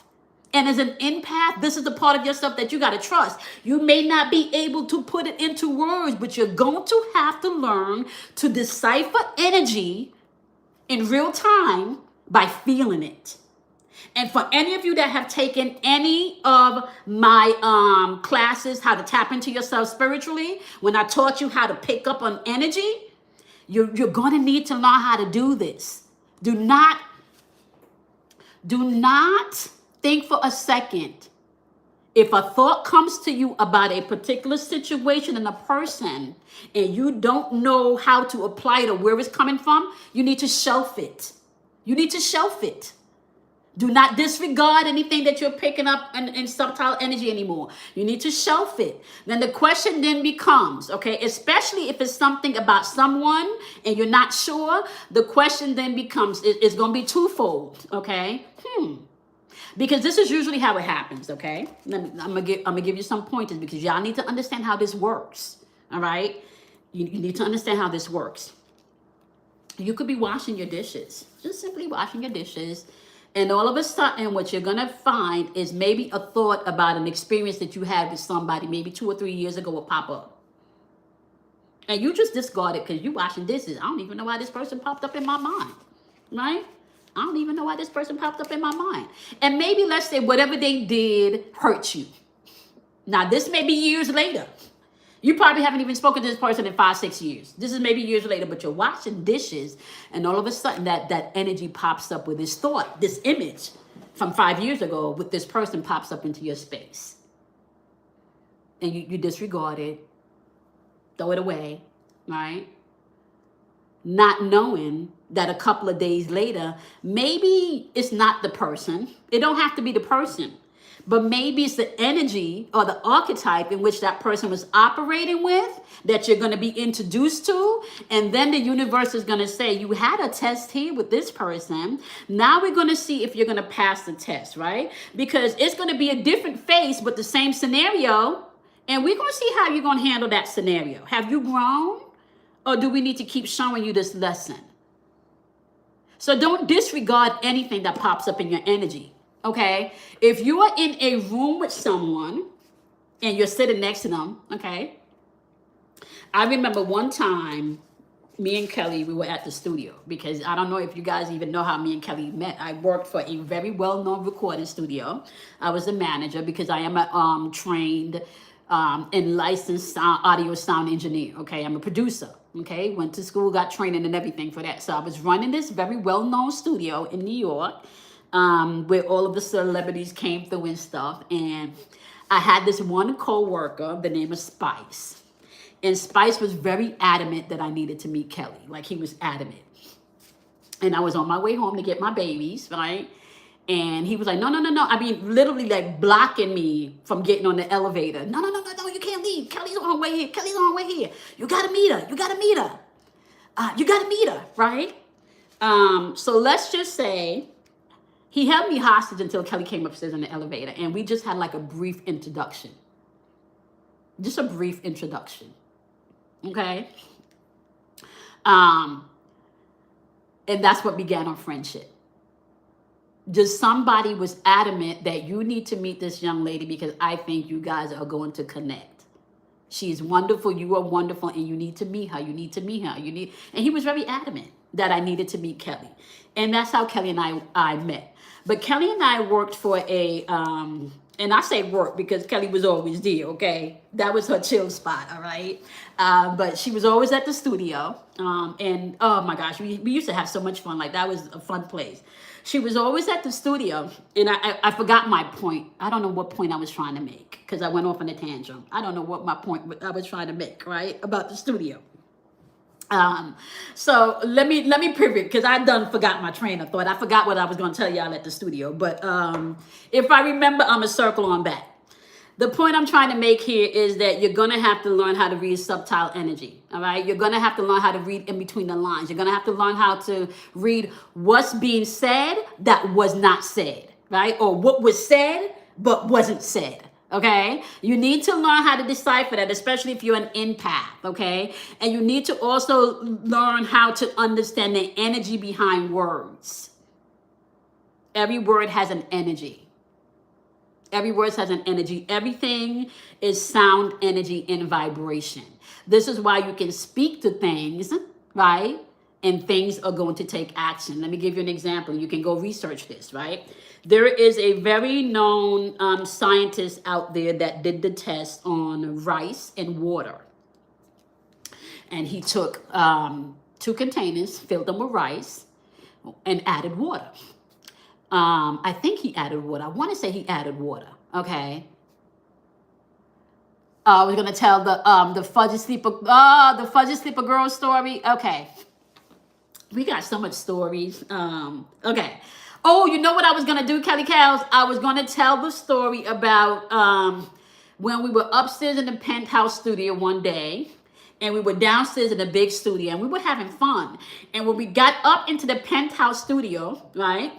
And as an empath, this is the part of yourself that you got to trust. You may not be able to put it into words, but you're going to have to learn to decipher energy in real time by feeling it. And for any of you that have taken any of my classes, how to tap into yourself spiritually, when I taught you how to pick up on energy, you're going to need to learn how to do this. Do not think for a second. If a thought comes to you about a particular situation and a person, and you don't know how to apply it or where it's coming from, you need to shelf it. Do not disregard anything that you're picking up in subtle energy anymore. You need to shelf it. Then the question then becomes, okay, especially if it's something about someone and you're not sure, the question then becomes, it's going to be twofold, okay? Because this is usually how it happens, okay? I'm gonna give you some pointers because y'all need to understand how this works, all right? You need to understand how this works. You could be washing your dishes, just simply washing your dishes, and all of a sudden what you're gonna find is maybe a thought about an experience that you had with somebody maybe 2 or 3 years ago will pop up. And you just discard it because you washing dishes. I don't even know why this person popped up in my mind, right? I don't even know why this person popped up in my mind. And maybe let's say whatever they did hurt you. Now, this may be years later. You probably haven't even spoken to this person in 5, 6 years. This is maybe years later, but you're washing dishes, and all of a sudden that energy pops up with this thought, this image from 5 years ago with this person pops up into your space. And you disregard it, throw it away, right? Not knowing that a couple of days later, maybe it's not the person. It don't have to be the person. But maybe it's the energy or the archetype in which that person was operating with that you're going to be introduced to. And then the universe is going to say, you had a test here with this person. Now we're going to see if you're going to pass the test, right? Because it's going to be a different face, but the same scenario. And we're going to see how you're going to handle that scenario. Have you grown? Or do we need to keep showing you this lesson? So don't disregard anything that pops up in your energy. Okay, if you are in a room with someone and you're sitting next to them, okay, I remember one time me and Kelley, we were at the studio because I don't know if you guys even know how me and Kelley met. I worked for a very well-known recording studio. I was a manager because I am a trained and licensed audio sound engineer. Okay, I'm a producer. Okay, went to school, got training and everything for that. So I was running this very well-known studio in New York. Where all of the celebrities came through and stuff. And I had this one co-worker, the name of Spice. And Spice was very adamant that I needed to meet Kelley. Like, he was adamant. And I was on my way home to get my babies, right? And he was like, no. I mean, literally like blocking me from getting on the elevator. No, you can't leave. Kelley's on her way here. Kelley's on her way here. You got to meet her. You got to meet her. You got to meet her, right? So let's just say he held me hostage until Kelley came upstairs in the elevator, and we just had like a brief introduction. Just a brief introduction, okay? And that's what began our friendship. Just somebody was adamant that you need to meet this young lady because I think you guys are going to connect. She's wonderful, you are wonderful, and you need to meet her. You need to meet her. And he was very adamant that I needed to meet Kelley. And that's how Kelley and I met. But Kelley and I worked for a, and I say work because Kelley was always there, okay? That was her chill spot, all right? But she was always at the studio. And oh my gosh, we used to have so much fun. Like, that was a fun place. She was always at the studio, and I forgot my point. I don't know what point I was trying to make because I went off on a tantrum. I don't know what my point I was trying to make, right? About the studio. So let me pivot because I done forgot my train of thought. I forgot what I was going to tell y'all at the studio. But if I remember, I'm going to circle on back. The point I'm trying to make here is that you're going to have to learn how to read subtle energy. All right. You're going to have to learn how to read in between the lines. You're going to have to learn how to read what's being said that was not said. Right. Or what was said but wasn't said. Okay, you need to learn how to decipher that, especially if you're an empath, okay? And you need to also learn how to understand the energy behind words. Every word has an energy. Every word has an energy. Everything is sound, energy, and vibration. This is why you can speak to things, right? And things are going to take action. Let me give you an example. You can go research this, right? There is a very known scientist out there that did the test on rice and water. And he took 2 containers, filled them with rice, and added water. I think he added water. I want to say he added water, okay? We're going to tell the fudgy sleeper girl story. Okay. We got so much stories. Okay. Oh, you know what I was gonna do, Kelly Cows? I was gonna tell the story about when we were upstairs in the penthouse studio one day, and we were downstairs in the big studio, and we were having fun. And when we got up into the penthouse studio, right?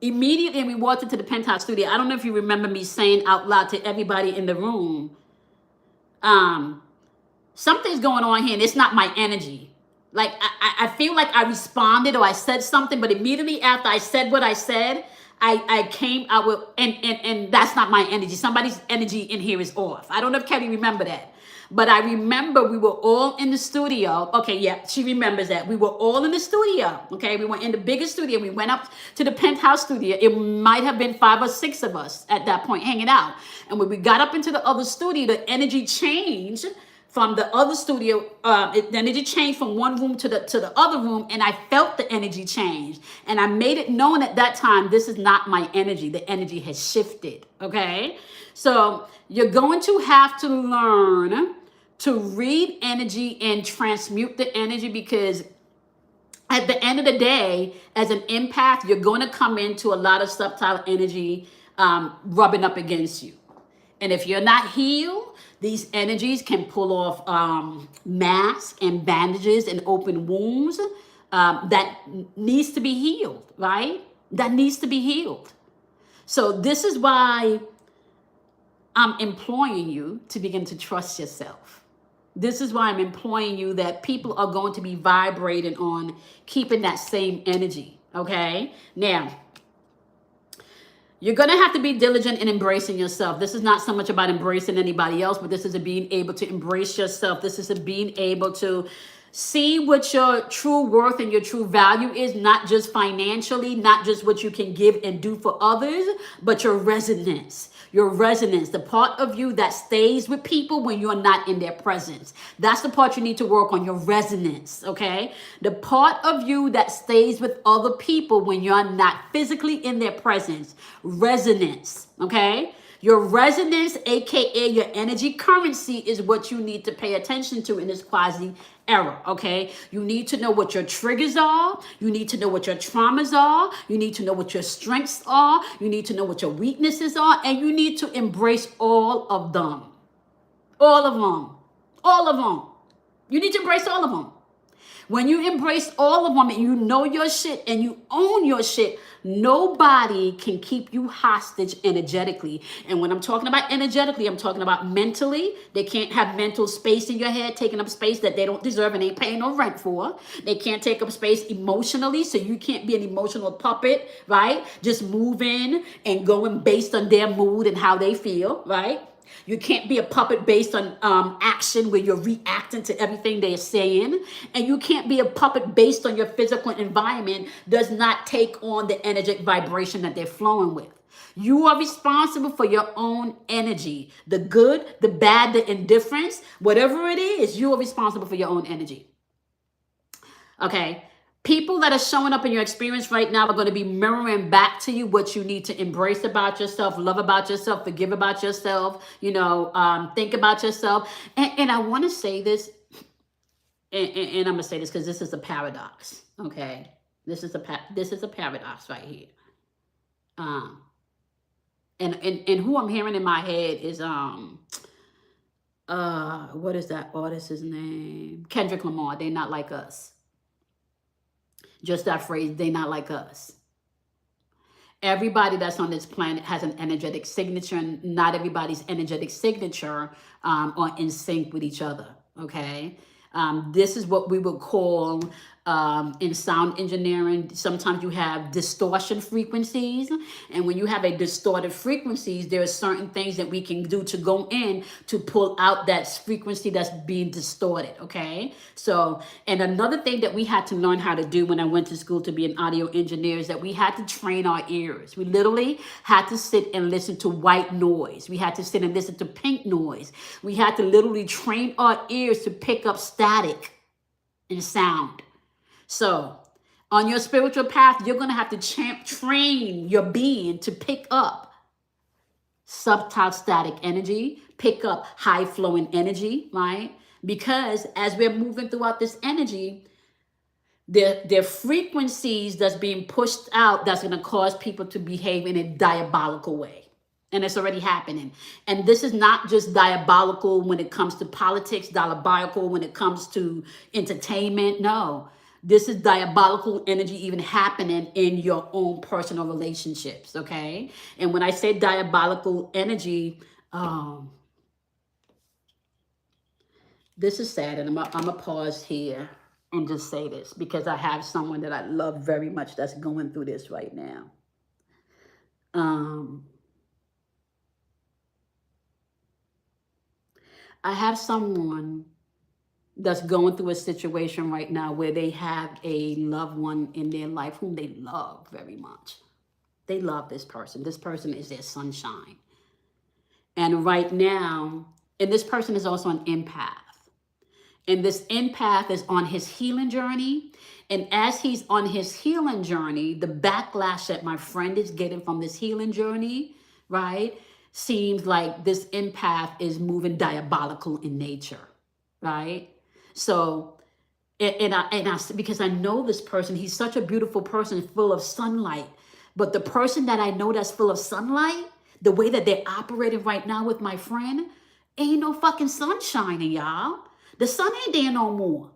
Immediately we walked into the penthouse studio. I don't know if you remember me saying out loud to everybody in the room, something's going on here, and it's not my energy. Like I feel like I responded or I said something, but immediately after I said what I said, I came out with and that's not my energy. Somebody's energy in here is off. I don't know if Kelly remember that. But I remember we were all in the studio. Okay, yeah, she remembers that. We were all in the studio. Okay, we were in the biggest studio. We went up to the penthouse studio. It might have been 5 or 6 of us at that point hanging out. And when we got up into the other studio, the energy changed from the other studio. The energy changed from one room to the other room, and I felt the energy change. And I made it known at that time, this is not my energy. The energy has shifted. Okay, so you're going to have to learn to read energy and transmute the energy, because at the end of the day, as an empath, you're going to come into a lot of subtle energy rubbing up against you. And if you're not healed, these energies can pull off masks and bandages and open wounds that needs to be healed, right? That needs to be healed. So this is why I'm imploring you to begin to trust yourself. This is why I'm imploring you that people are going to be vibrating on keeping that same energy, okay? Now, you're going to have to be diligent in embracing yourself. This is not so much about embracing anybody else, but this is a being able to embrace yourself. This is a being able to see what your true worth and your true value is, not just financially, not just what you can give and do for others, but your resonance. Your resonance, the part of you that stays with people when you're not in their presence. That's the part you need to work on, your resonance, okay? The part of you that stays with other people when you're not physically in their presence. Resonance, okay? Your resonance, aka your energy currency, is what you need to pay attention to in this quasi era, okay? You need to know what your triggers are. You need to know what your traumas are. You need to know what your strengths are. You need to know what your weaknesses are. And you need to embrace all of them. All of them. All of them. You need to embrace all of them. When you embrace all of them and you know your shit and you own your shit, nobody can keep you hostage energetically. And when I'm talking about energetically, I'm talking about mentally. They can't have mental space in your head, taking up space that they don't deserve and ain't paying no rent for. They can't take up space emotionally, so you can't be an emotional puppet, right? Just moving and going based on their mood and how they feel, right? You can't be a puppet based on action where you're reacting to everything they're saying. And you can't be a puppet based on your physical environment does not take on the energetic vibration that they're flowing with. You are responsible for your own energy. The good, the bad, the indifference, whatever it is, you are responsible for your own energy. Okay? People that are showing up in your experience right now are going to be mirroring back to you what you need to embrace about yourself, love about yourself, forgive about yourself, think about yourself. And I want to say this, and I'm going to say this because this is a paradox, okay? This is a paradox right here. And who I'm hearing in my head is, what is that artist's name? Kendrick Lamar. They're not like us. Just that phrase, they not like us. Everybody that's on this planet has an energetic signature, and not everybody's energetic signature are in sync with each other, okay? This is what we would call in sound engineering, sometimes you have distortion frequencies. And when you have a distorted frequencies, there are certain things that we can do to go in to pull out that frequency that's being distorted, okay? So, and another thing that we had to learn how to do when I went to school to be an audio engineer is that we had to train our ears. We literally had to sit and listen to white noise. We had to sit and listen to pink noise. We had to literally train our ears to pick up static and sound. So on your spiritual path, you're going to have to train your being to pick up subtle static energy, pick up high flowing energy, right? Because as we're moving throughout this energy, They're frequencies that's being pushed out that's going to cause people to behave in a diabolical way. And it's already happening. And this is not just diabolical when it comes to politics, diabolical when it comes to entertainment. No, this is diabolical energy even happening in your own personal relationships. Okay. And when I say diabolical energy, this is sad. And I'm going to pause here and just say this because I have someone that I love very much that's going through this right now. I have someone that's going through a situation right now where they have a loved one in their life whom they love very much. They love this person. This person is their sunshine. And right now, and this person is also an empath. And this empath is on his healing journey. And as he's on his healing journey, the backlash that my friend is getting from this healing journey, right, seems like this empath is moving diabolical in nature, right? So, because I know this person, he's such a beautiful person, full of sunlight. But the person that I know that's full of sunlight, the way that they're operating right now with my friend, ain't no fucking sun shining, y'all. The sun ain't there no more.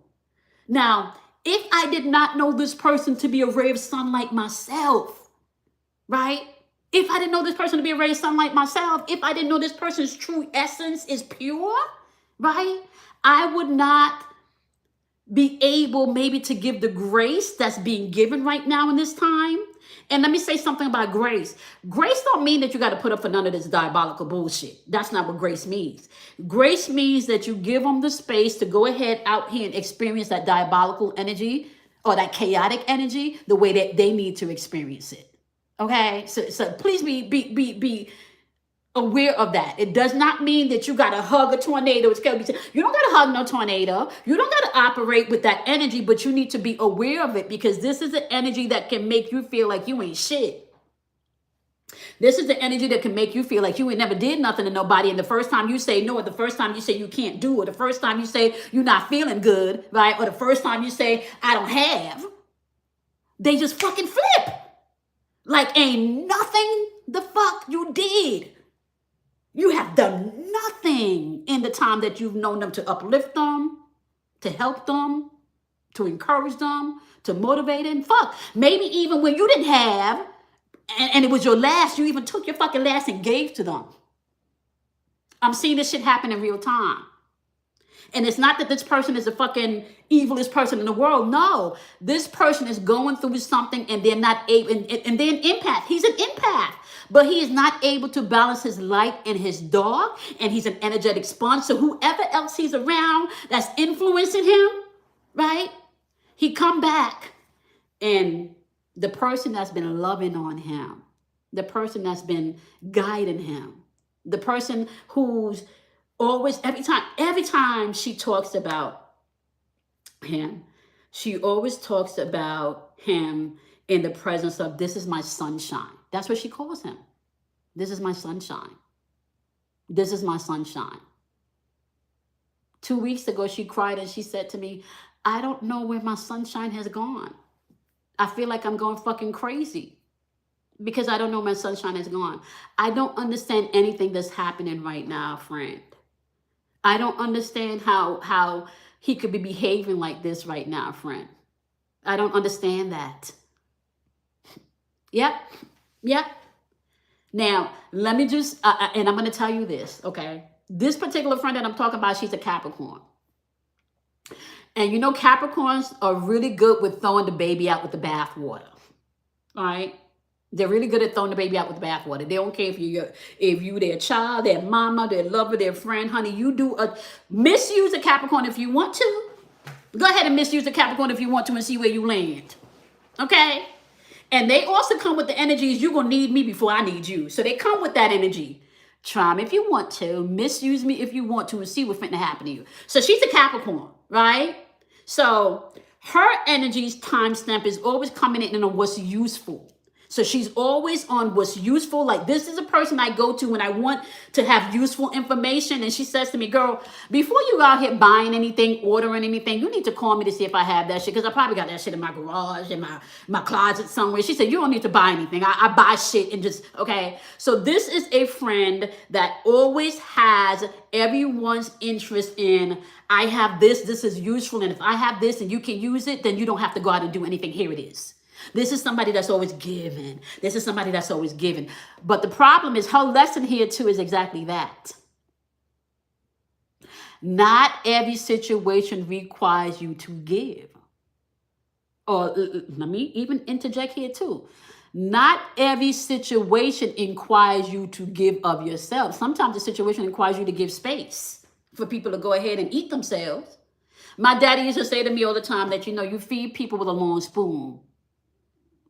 Now, if I did not know this person to be a ray of sunlight myself, right? If I didn't know this person to be a ray of sunlight myself, if I didn't know this person's true essence is pure, right? I would not be able maybe to give the grace that's being given right now in this time. And let me say something about grace. Grace don't mean that you got to put up for none of this diabolical bullshit. That's not what grace means. Grace means that you give them the space to go ahead out here and experience that diabolical energy or that chaotic energy the way that they need to experience it. Okay? So please be aware of that. It does not mean that you got to hug a tornado. It's Kelley. You don't got to hug no tornado. You don't got to operate with that energy, but you need to be aware of it because this is an energy that can make you feel like you ain't shit. This is the energy that can make you feel like you ain't never did nothing to nobody. And the first time you say no, or the first time you say you can't do, or the first time you say you're not feeling good, right? Or the first time you say I don't have, they just fucking flip. Like ain't nothing the fuck you did. You have done nothing in the time that you've known them to uplift them, to help them, to encourage them, to motivate them. Fuck, maybe even when you didn't have, and it was your last, you even took your fucking last and gave to them. I'm seeing this shit happen in real time. And it's not that this person is the fucking evilest person in the world. No, this person is going through something and they're not able, and they're an empath. He's an empath, but he is not able to balance his light and his dark, and he's an energetic sponge. So whoever else he's around that's influencing him, right? He come back, and the person that's been loving on him, the person that's been guiding him, the person who's always, every time she talks about him, she always talks about him in the presence of, this is my sunshine. That's what she calls him. This is my sunshine. This is my sunshine. 2 weeks ago, she cried and she said to me, I don't know where my sunshine has gone. I feel like I'm going fucking crazy because I don't know where my sunshine has gone. I don't understand anything that's happening right now, friend. I don't understand how he could be behaving like this right now, friend. I don't understand that. Yep. Now, let me just, and I'm going to tell you this, okay? This particular friend that I'm talking about, she's a Capricorn. And you know, Capricorns are really good with throwing the baby out with the bathwater. All right? They're really good at throwing the baby out with the bathwater. They don't care if you their child, their mama, their lover, their friend, honey. You do misuse a Capricorn if you want to. Go ahead and misuse a Capricorn if you want to and see where you land. Okay? And they also come with the energies, you're going to need me before I need you. So they come with that energy. Try me if you want to. Misuse me if you want to and see what's finna happen to you. So she's a Capricorn, right? So her energy's timestamp is always coming in on what's useful. So she's always on what's useful. Like, this is a person I go to when I want to have useful information. And she says to me, girl, before you go out here buying anything, ordering anything, you need to call me to see if I have that shit. Because I probably got that shit in my garage, in my closet somewhere. She said, you don't need to buy anything. I buy shit and just, okay. So this is a friend that always has everyone's interest in, I have this is useful. And if I have this and you can use it, then you don't have to go out and do anything. Here it is. This is somebody that's always giving. This is somebody that's always giving. But the problem is, her lesson here too is exactly that. Not every situation requires you to give. Or let me even interject here too. Not every situation requires you to give of yourself. Sometimes the situation requires you to give space for people to go ahead and eat themselves. My daddy used to say to me all the time that, you feed people with a long spoon.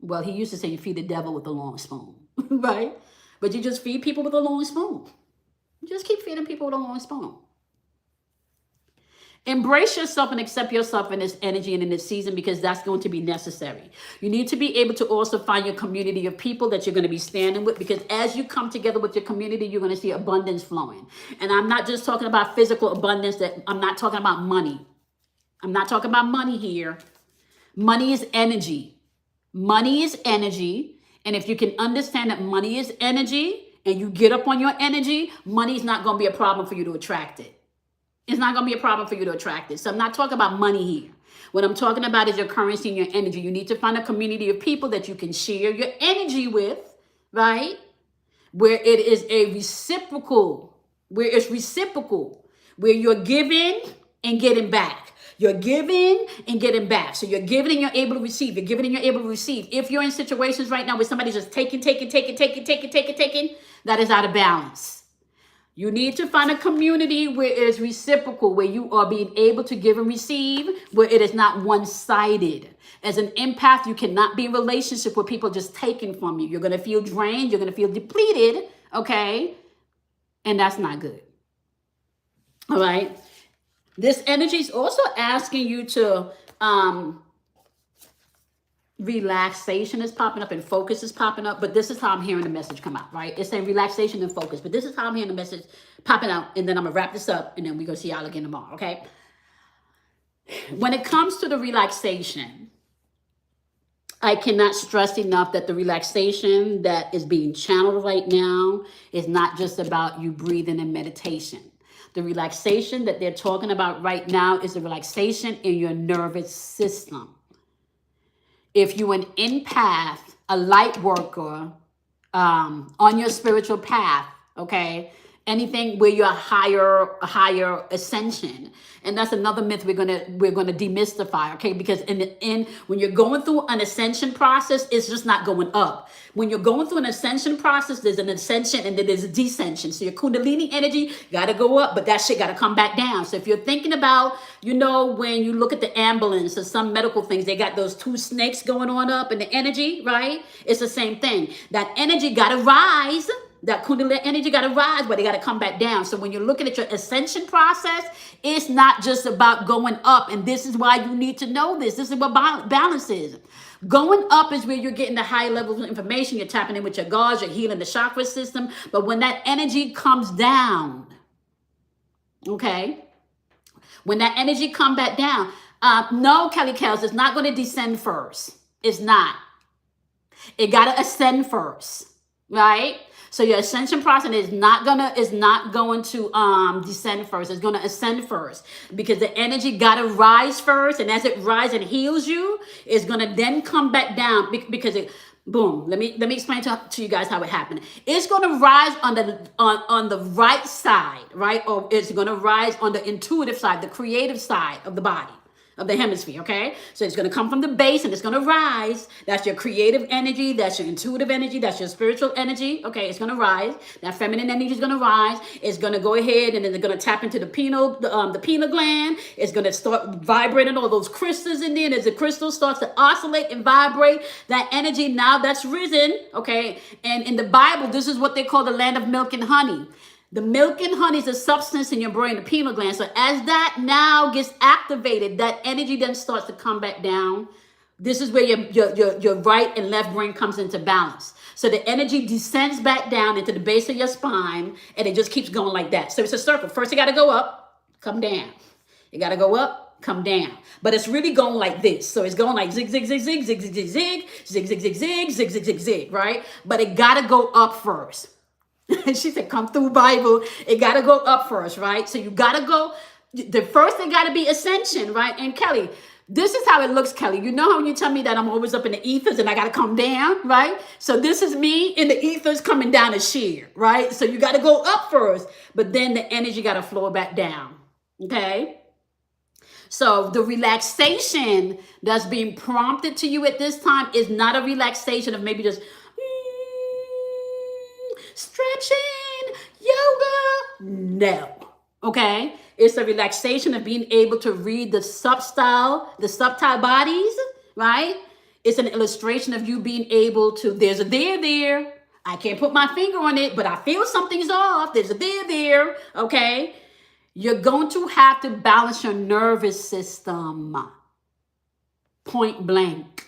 Well, he used to say you feed the devil with a long spoon, right? But you just feed people with a long spoon. You just keep feeding people with a long spoon. Embrace yourself and accept yourself in this energy and in this season, because that's going to be necessary. You need to be able to also find your community of people that you're going to be standing with, because as you come together with your community, you're going to see abundance flowing. And I'm not just talking about physical abundance. I'm not talking about money. I'm not talking about money here. Money is energy. Money is energy. And if you can understand that money is energy and you get up on your energy, money is not going to be a problem for you to attract it. It's not going to be a problem for you to attract it. So I'm not talking about money here. What I'm talking about is your currency and your energy. You need to find a community of people that you can share your energy with, right? Where it is a reciprocal, where you're giving and getting back. You're giving and getting back. So you're giving and you're able to receive. You're giving and you're able to receive. If you're in situations right now where somebody's just taking, that is out of balance. You need to find a community where it is reciprocal, where you are being able to give and receive, where it is not one-sided. As an empath, you cannot be in a relationship with people just taking from you. You're going to feel drained. You're going to feel depleted, okay? And that's not good. All right? This energy is also asking you to, relaxation is popping up and focus is popping up, but this is how I'm hearing the message come out, right? It's saying relaxation and focus, but this is how I'm hearing the message popping out, and then I'm going to wrap this up, and then we're going to see y'all again tomorrow, okay? When it comes to the relaxation, I cannot stress enough that the relaxation that is being channeled right now is not just about you breathing and meditation. The relaxation that they're talking about right now is the relaxation in your nervous system. If you're an empath, a light worker, on your spiritual path, okay, anything where you're higher ascension, and that's another myth we're gonna demystify, okay? Because when you're going through an ascension process, it's just not going up. When you're going through an ascension process, there's an ascension and then there's a descension. So your kundalini energy got to go up, but that shit got to come back down. So if you're thinking about, when you look at the ambulance or some medical things, they got those two snakes going on up in the energy, right? It's the same thing. That energy got to rise. That kundalini energy got to rise, but they got to come back down. So when you're looking at your ascension process, it's not just about going up. And this is why you need to know this. This is what balance is. Going up is where you're getting the high levels of information. You're tapping in with your guards. You're healing the chakra system. But when that energy comes down, okay, when that energy come back down, no, Kelley Kells, it's not going to descend first. It's not. It got to ascend first, right? So your ascension process is not going to descend first. It's going to ascend first, because the energy got to rise first, and as it rises and heals you, it's going to then come back down, because it boom. Let me explain to you guys how it happened. It's going to rise on the right side, right? Or it's going to rise on the intuitive side, the creative side of the body, of the hemisphere, okay? So it's going to come from the base and it's going to rise. That's your creative energy. That's your intuitive energy. That's your spiritual energy, okay? It's going to rise. That feminine energy is going to rise. It's going to go ahead and then they're going to tap into the pineal gland. It's going to start vibrating all those crystals in there. And as the crystal starts to oscillate and vibrate, that energy now that's risen, okay? And in the Bible, this is what they call the land of milk and honey. The milk and honey is a substance in your brain, the pineal gland. So as that now gets activated, that energy then starts to come back down This is where your right and left brain comes into balance. So the energy descends back down into the base of your spine, and it just keeps going like that. So it's a circle. First, you got to go up, come down. You got to go up, come down. But it's really going like this. So it's going like zig, zig, zig, zig, zig, zig, zig, zig, zig, zig, zig, zig, zig, zig, zig, zig, right? But it got to go up first. She said, come through Bible. It got to go up first, right? So you got to go. The first thing got to be ascension, right? And Kelley, this is how it looks, Kelley. You know how when you tell me that I'm always up in the ethers and I got to come down, right? So this is me in the ethers coming down a sheer, right? So you got to go up first, but then the energy got to flow back down, okay? So the relaxation that's being prompted to you at this time is not a relaxation of maybe just stretching, yoga. No. Okay? It's a relaxation of being able to read the subtile bodies, right? It's an illustration of you being able to, there's a there. I can't put my finger on it, but I feel something's off. There's a there. Okay? You're going to have to balance your nervous system. Point blank.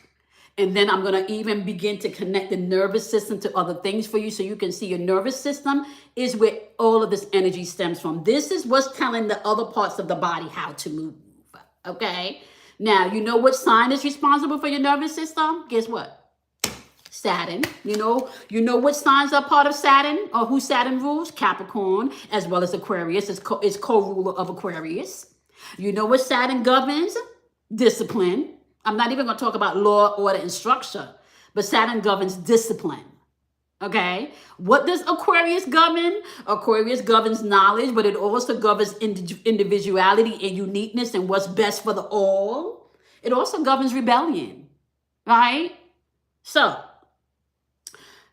And then I'm going to even begin to connect the nervous system to other things for you so you can see your nervous system is where all of this energy stems from. This is what's telling the other parts of the body how to move. Okay? Now, you know what sign is responsible for your nervous system? Guess what? Saturn. You know what signs are part of Saturn or who Saturn rules? Capricorn, as well as Aquarius. It's co-ruler of Aquarius. You know what Saturn governs? Discipline. I'm not even going to talk about law, order, and structure, but Saturn governs discipline. Okay? What does Aquarius govern? Aquarius governs knowledge, but it also governs individuality and uniqueness and what's best for the all. It also governs rebellion. Right? So,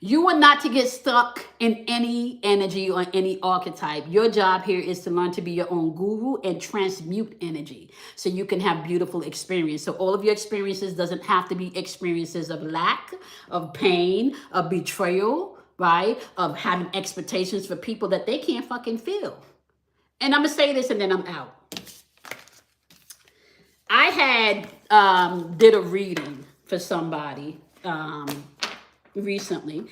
you are not to get stuck in any energy or any archetype. Your job here is to learn to be your own guru and transmute energy so you can have beautiful experience. So all of your experiences doesn't have to be experiences of lack, of pain, of betrayal, right? Of having expectations for people that they can't fucking feel. And I'm going to say this and then I'm out. I had did a reading for somebody recently,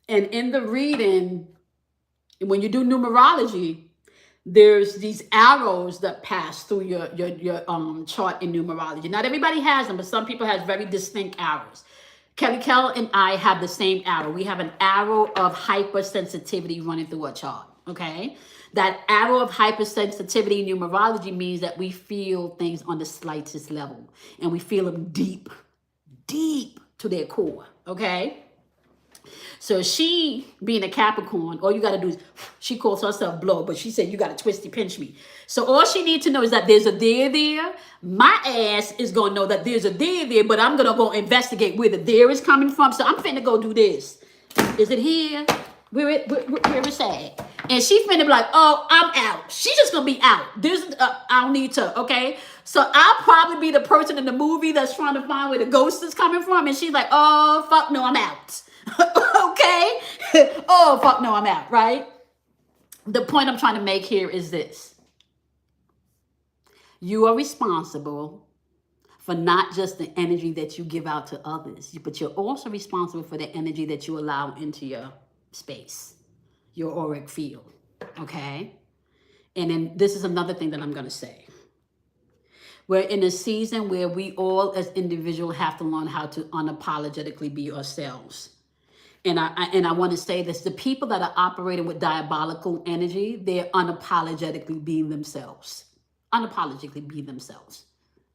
and in the reading, when you do numerology, there's these arrows that pass through your chart in numerology. Not everybody has them, but some people have very distinct arrows. Kelley and I have the same arrow. We have an arrow of hypersensitivity running through our chart. Okay, that arrow of hypersensitivity in numerology means that we feel things on the slightest level, and we feel them deep to their core, okay? So she, being a Capricorn, all you got to do is, she calls herself blow, but she said, you got to twisty pinch me. So all she needs to know is that there's a there. My ass is going to know that there's a there, but I'm going to go investigate where the there is coming from. So I'm finna go do this. Is it here? Where it's at? And she finna be like, oh, I'm out. She's just going to be out. I don't need to, okay? So I'll probably be the person in the movie that's trying to find where the ghost is coming from. And she's like, oh, fuck no, I'm out. Okay? Oh, fuck no, I'm out, right? The point I'm trying to make here is this. You are responsible for not just the energy that you give out to others, but you're also responsible for the energy that you allow into your space, your auric field, okay? And then this is another thing that I'm going to say. We're in a season where we all as individuals have to learn how to unapologetically be ourselves. And I want to say this, the people that are operating with diabolical energy, they're unapologetically being themselves. Unapologetically be themselves.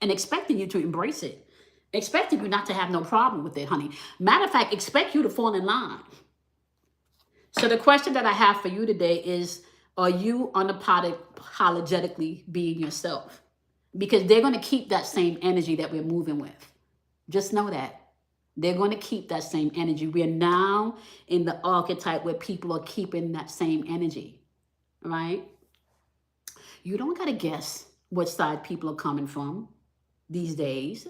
And expecting you to embrace it. Expecting you not to have no problem with it, honey. Matter of fact, expect you to fall in line. So the question that I have for you today is, are you unapologetically being yourself? Because they're going to keep that same energy that we're moving with. Just know that. They're going to keep that same energy. We are now in the archetype where people are keeping that same energy, right? You don't got to guess what side people are coming from these days.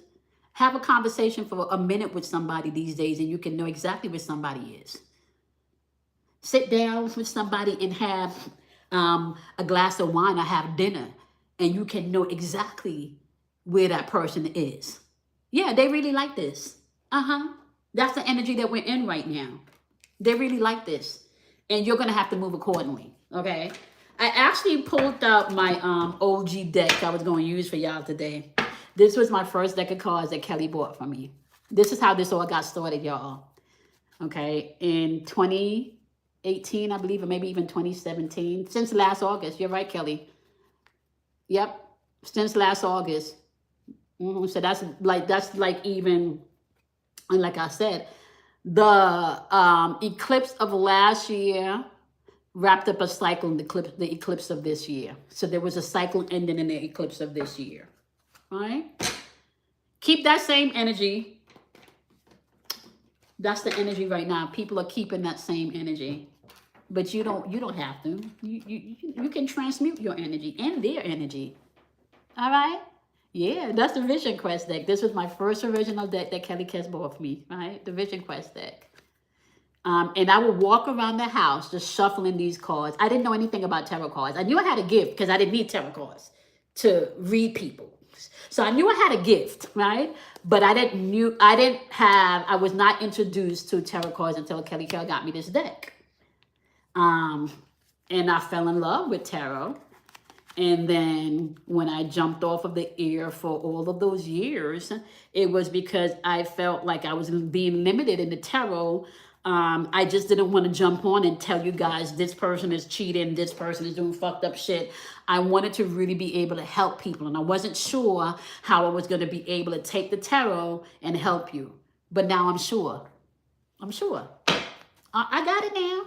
Have a conversation for a minute with somebody these days and you can know exactly where somebody is. Sit down with somebody and have a glass of wine or have dinner, and you can know exactly where that person is. Yeah, they really like this. Uh-huh. That's the energy that we're in right now. They really like this. And you're gonna have to move accordingly. Okay. I actually pulled out my OG deck I was going to use for y'all today. This was my first deck of cards that Kelley bought for me. This is how this all got started, y'all. Okay. In 2018, I believe, or maybe even 2017. Since last August. You're right, Kelley. Yep. Since last August. So that's like even, and like I said, the eclipse of last year wrapped up a cycle in the eclipse of this year. So there was a cycle ending in the eclipse of this year. All right? Keep that same energy. That's the energy right now. People are keeping that same energy. But you don't have to. You can transmute your energy and their energy. All right? Yeah, that's the Vision Quest deck. This was my first original deck that Kelley Kess bought for me, right? The Vision Quest deck. And I would walk around the house just shuffling these cards. I didn't know anything about tarot cards. I knew I had a gift because I didn't need tarot cards to read people. So I knew I had a gift, right? But I was not introduced to tarot cards until Kelley Kell got me this deck. And I fell in love with tarot. And then when I jumped off of the air for all of those years, it was because I felt like I was being limited in the tarot. I just didn't want to jump on and tell you guys this person is cheating, this person is doing fucked up shit. I wanted to really be able to help people. And I wasn't sure how I was going to be able to take the tarot and help you. But now I'm sure. I'm sure. I got it now.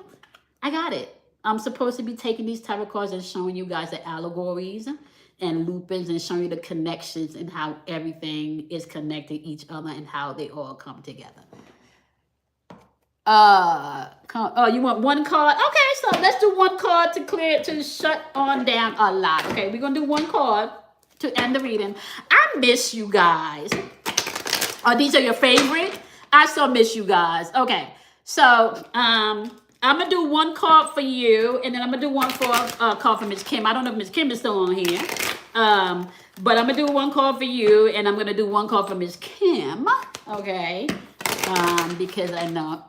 I got it. I'm supposed to be taking these tarot cards and showing you guys the allegories and loopings and showing you the connections and how everything is connected to each other and how they all come together. Oh, you want one card? Okay, so let's do one card to shut on down a lot. Okay, we're gonna do one card to end the reading. I miss you guys. Oh, these are your favorite? I so miss you guys. Okay, so I'm gonna do one card for you, and then I'm gonna do one for card for Miss Kim. I don't know if Miss Kim is still on here, but I'm gonna do one card for you, and I'm gonna do one card for Miss Kim. Okay, because I know.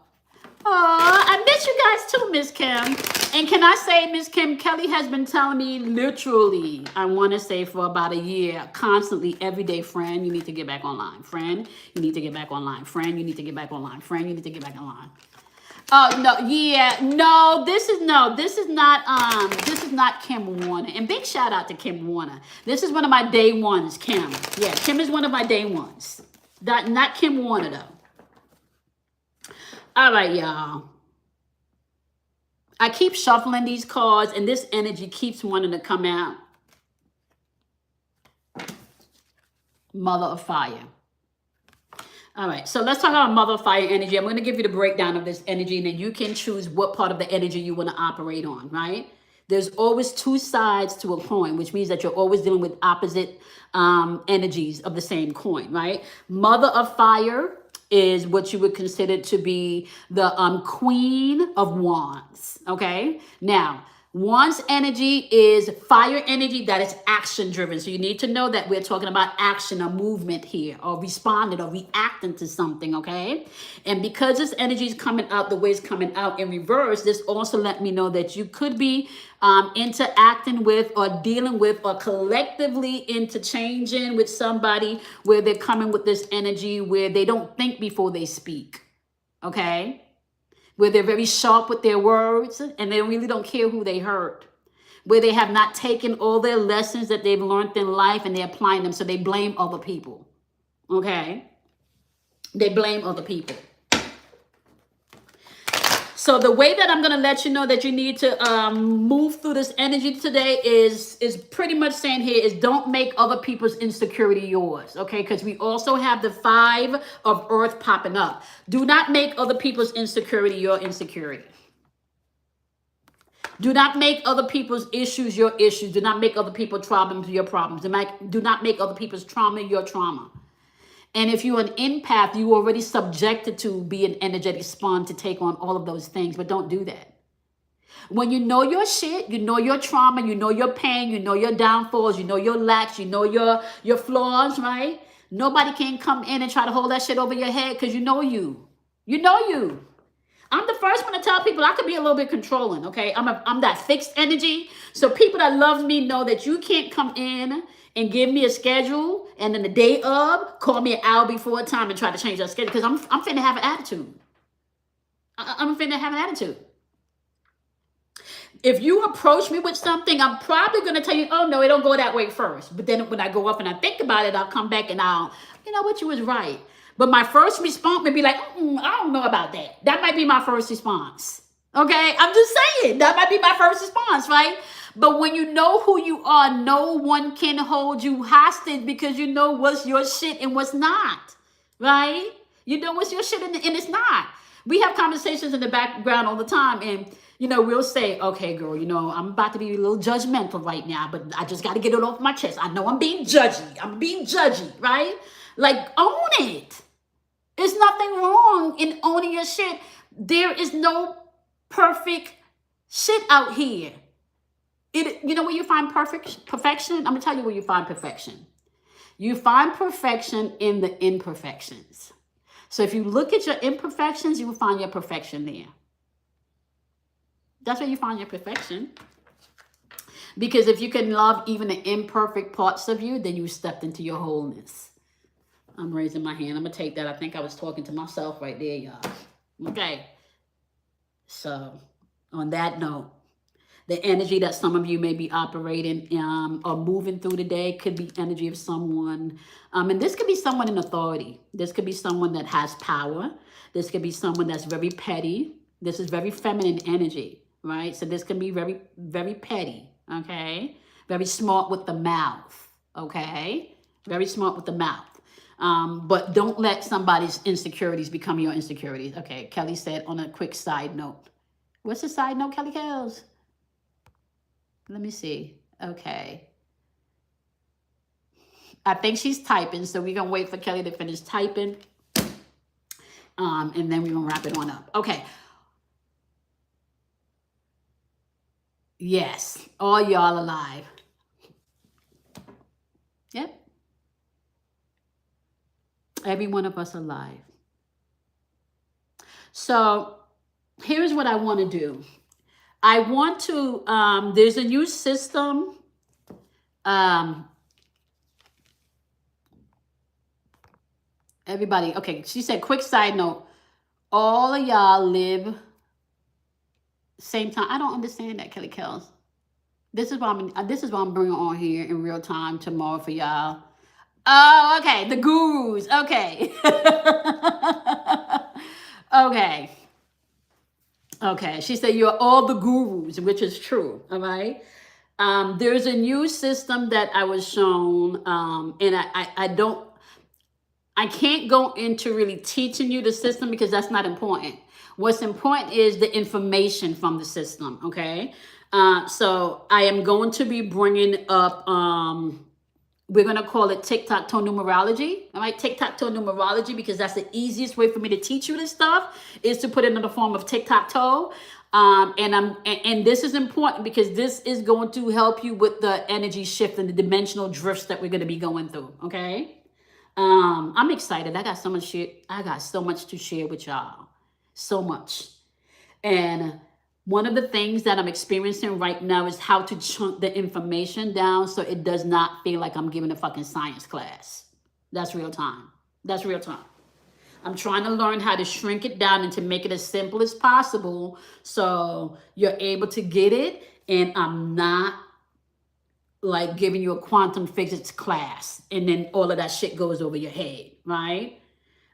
Oh, I miss you guys too, Miss Kim. And can I say, Miss Kim, Kelley has been telling me literally, I want to say for about a year, constantly, every day, friend, you need to get back online. Friend, you need to get back online. Friend, you need to get back online. Friend, you need to get back online. Oh, no, yeah, no, this is not Kim Warner. And big shout out to Kim Warner. This is one of my day ones, Kim. Yeah, Kim is one of my day ones. Not Kim Warner, though. All right, y'all. I keep shuffling these cards, and this energy keeps wanting to come out. Mother of Fire. All right, so let's talk about Mother of Fire energy. I'm going to give you the breakdown of this energy, and then you can choose what part of the energy you want to operate on, right? There's always two sides to a coin, which means that you're always dealing with opposite energies of the same coin, right? Mother of Fire is what you would consider to be the Queen of Wands, okay? Now, Wands energy is fire energy that is action driven. So you need to know that we're talking about action or movement here, or responding or reacting to something, okay? And because this energy is coming out the way it's coming out in reverse, this also let me know that you could be interacting with or dealing with or collectively interchanging with somebody where they're coming with this energy where they don't think before they speak, okay? Where they're very sharp with their words and they really don't care who they hurt. Where they have not taken all their lessons that they've learned in life and they're applying them, so they blame other people. Okay? They blame other people. So the way that I'm going to let you know that you need to move through this energy today is pretty much saying here is don't make other people's insecurity yours, okay? Because we also have the 5 of Earth popping up. Do not make other people's insecurity your insecurity. Do not make other people's issues your issues. Do not make other people's problems your problems. Do not make other people's trauma your trauma. And if you're an empath, you already subjected to be an energetic spawn to take on all of those things, but don't do that. When you know your shit, you know your trauma, you know your pain, you know your downfalls, you know your lacks, you know your flaws, right? Nobody can come in and try to hold that shit over your head because you know you. You know you. I'm the first one to tell people I could be a little bit controlling, okay? I'm that fixed energy. So people that love me know that you can't come in and give me a schedule and then the day of call me an hour before time and try to change that schedule because I'm finna have an attitude. I'm finna have an attitude. If you approach me with something, I'm probably going to tell you, oh, no, it don't go that way first. But then when I go up and I think about it, I'll come back and you know what, you was right. But my first response may be like, I don't know about that. That might be my first response. Okay? I'm just saying, that might be my first response, right? But when you know who you are, no one can hold you hostage because you know what's your shit and what's not, right? You know what's your shit and it's not. We have conversations in the background all the time, and we'll say, okay, girl, I'm about to be a little judgmental right now, but I just got to get it off my chest. I know I'm being judgy, right? Like, own it. There's nothing wrong in owning your shit. There is no perfect shit out here. Where you find perfection? I'm going to tell you where you find perfection. You find perfection in the imperfections. So if you look at your imperfections, you will find your perfection there. That's where you find your perfection. Because if you can love even the imperfect parts of you, then you stepped into your wholeness. I'm raising my hand. I'm going to take that. I think I was talking to myself right there, y'all. Okay. So on that note, the energy that some of you may be operating or moving through today could be energy of someone. And this could be someone in authority. This could be someone that has power. This could be someone that's very petty. This is very feminine energy, right? So this can be very, very petty, okay? Very smart with the mouth, okay? Very smart with the mouth. But don't let somebody's insecurities become your insecurities. Okay, Kelley said on a quick side note. What's the side note, Kelley Kells? Let me see. Okay. I think she's typing, so we're going to wait for Kelley to finish typing. And then we're going to wrap it on up. Okay. Yes. All y'all alive. Yep. Every one of us alive. So here's what I want to do. I want to, there's a new system. Everybody, okay, she said, quick side note, all of y'all live same time. I don't understand that, Kelley Kells. This is what I'm bringing on here in real time tomorrow for y'all. Oh, okay, the gurus, okay. Okay. Okay, she said you're all the gurus, which is true, all right? There's a new system that I was shown, and I can't go into really teaching you the system because that's not important. What's important is the information from the system, okay? So I am going to be bringing up, we're going to call it tic-tac-toe numerology, all right? Tic-tac-toe numerology, because that's the easiest way for me to teach you this stuff, is to put it in the form of tic-tac-toe. And this is important because this is going to help you with the energy shift and the dimensional drifts that we're going to be going through, okay? I'm excited. I got so much shit. I got so much to share with y'all. So much. And one of the things that I'm experiencing right now is how to chunk the information down so it does not feel like I'm giving a fucking science class. That's real time. That's real time. I'm trying to learn how to shrink it down and to make it as simple as possible so you're able to get it, and I'm not like giving you a quantum physics class and then all of that shit goes over your head, right?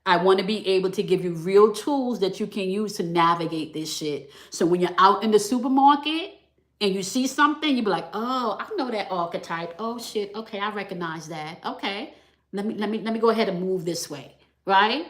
I want to be able to give you real tools that you can use to navigate this shit. So when you're out in the supermarket and you see something, you be like, oh, I know that archetype. Oh shit, okay, I recognize that. Okay, let me go ahead and move this way, right?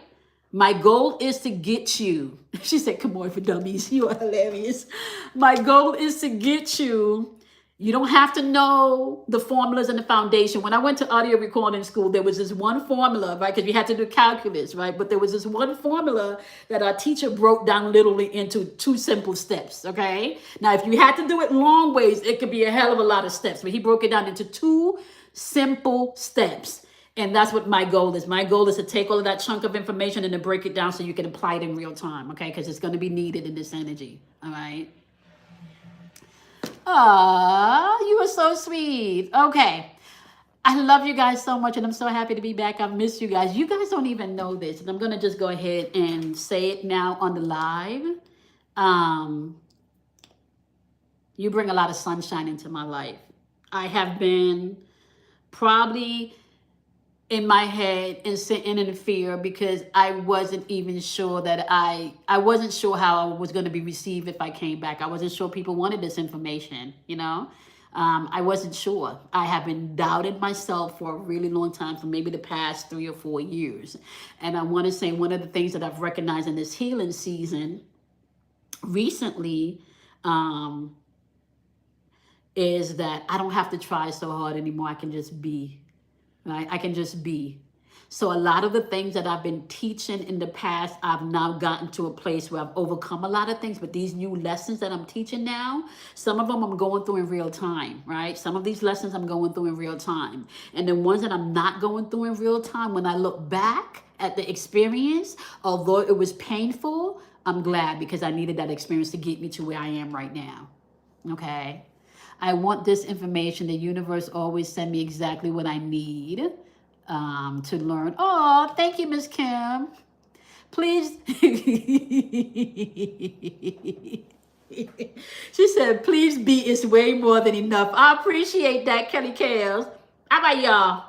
My goal is to get you. She said, come on for dummies. You are hilarious. My goal is to get you. You don't have to know the formulas and the foundation. When I went to audio recording school, there was this one formula, right? Because we had to do calculus, right? But there was this one formula that our teacher broke down literally into 2 simple steps, okay? Now, if you had to do it long ways, it could be a hell of a lot of steps. But he broke it down into 2 simple steps. And that's what my goal is. My goal is to take all of that chunk of information and to break it down so you can apply it in real time, okay? Because it's going to be needed in this energy, all right? Ah, you are so sweet. Okay. I love you guys so much, and I'm so happy to be back. I've missed you guys. You guys don't even know this, and I'm going to just go ahead and say it now on the live. You bring a lot of sunshine into my life. I have been probably in my head and sitting in fear because I wasn't even sure that I wasn't sure how I was going to be received if I came back. I wasn't sure people wanted this information, you know. I wasn't sure. I have been doubting myself for a really long time, for maybe the past 3 or 4 years. And I want to say one of the things that I've recognized in this healing season recently is that I don't have to try so hard anymore. I can just be. Right? I can just be. So a lot of the things that I've been teaching in the past, I've now gotten to a place where I've overcome a lot of things. But these new lessons that I'm teaching now, some of them I'm going through in real time, right? Some of these lessons I'm going through in real time. And the ones that I'm not going through in real time, when I look back at the experience, although it was painful, I'm glad because I needed that experience to get me to where I am right now. Okay? I want this information. The universe always send me exactly what I need to learn. Oh, thank you, Miss Kim. Please. She said, please be is way more than enough. I appreciate that, Kelley Kales. How about y'all?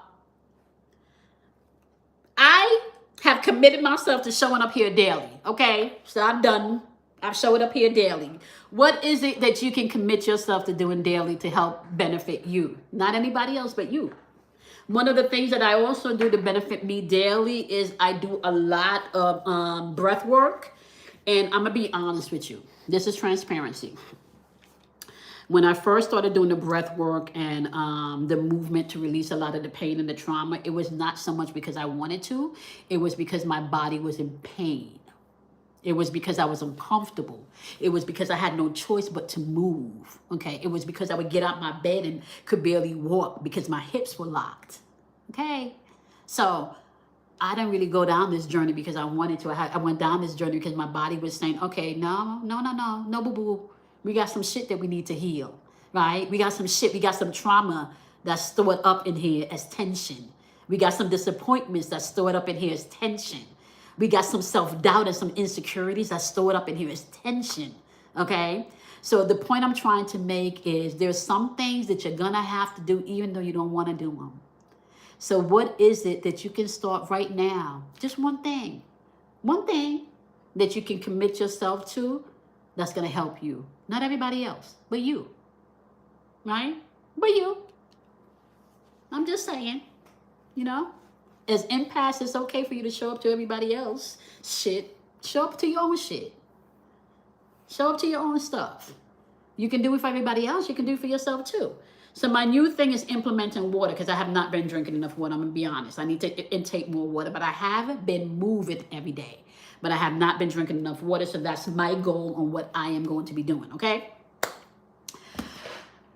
I have committed myself to showing up here daily. Okay, so I'm done. I've showed up here daily. What is it that you can commit yourself to doing daily to help benefit you? Not anybody else, but you. One of the things that I also do to benefit me daily is I do a lot of breath work. And I'm going to be honest with you. This is transparency. When I first started doing the breath work and the movement to release a lot of the pain and the trauma, it was not so much because I wanted to. It was because my body was in pain. It was because I was uncomfortable. It was because I had no choice but to move. Okay. It was because I would get out my bed and could barely walk because my hips were locked. Okay. So I didn't really go down this journey because I wanted to. I went down this journey because my body was saying, okay, no, boo-boo. We got some shit that we need to heal, right? We got some shit. We got some trauma that's stored up in here as tension. We got some disappointments that's stored up in here as tension. We got some self-doubt and some insecurities that's stored up in here as tension, okay? So the point I'm trying to make is there's some things that you're going to have to do even though you don't want to do them. So what is it that you can start right now? Just one thing that you can commit yourself to that's going to help you. Not everybody else, but you, right? But you. I'm just saying, you know? As empaths, it's okay for you to show up to everybody else shit. Show up to your own shit. Show up to your own stuff. You can do it for everybody else. You can do it for yourself too. So my new thing is implementing water because I have not been drinking enough water. I'm going to be honest. I need to intake more water, but I haven't been moving every day. But I have not been drinking enough water, so that's my goal on what I am going to be doing, okay?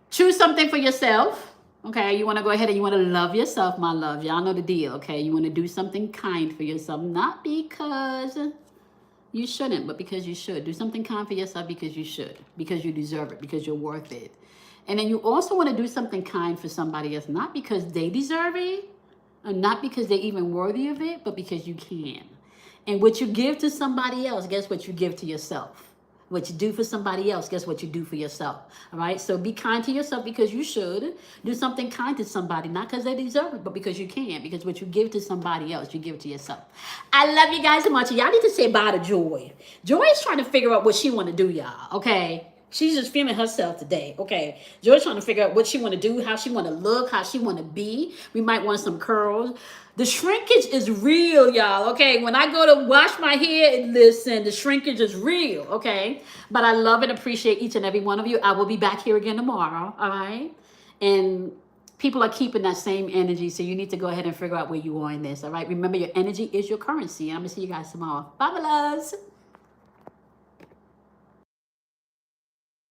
Choose something for yourself. Okay, you want to go ahead and you want to love yourself, my love. Y'all know the deal, okay? You want to do something kind for yourself, not because you shouldn't, but because you should. Do something kind for yourself because you should, because you deserve it, because you're worth it. And then you also want to do something kind for somebody else, not because they deserve it, and not because they're even worthy of it, but because you can. And what you give to somebody else, guess what you give to yourself? What you do for somebody else, guess what you do for yourself? All right? So be kind to yourself because you should. Do something kind to somebody, not because they deserve it, but because you can. Because what you give to somebody else, you give to yourself. I love you guys so much. Y'all need to say bye to Joy. Joy is trying to figure out what she want to do, y'all. Okay? She's just feeling herself today. Okay? Joy's trying to figure out what she want to do, how she want to look, how she want to be. We might want some curls. The shrinkage is real, y'all, okay? When I go to wash my hair, listen, the shrinkage is real, okay? But I love and appreciate each and every one of you. I will be back here again tomorrow, all right? And people are keeping that same energy, so you need to go ahead and figure out where you are in this, all right? Remember, your energy is your currency. I'm going to see you guys tomorrow. Bye, my loves.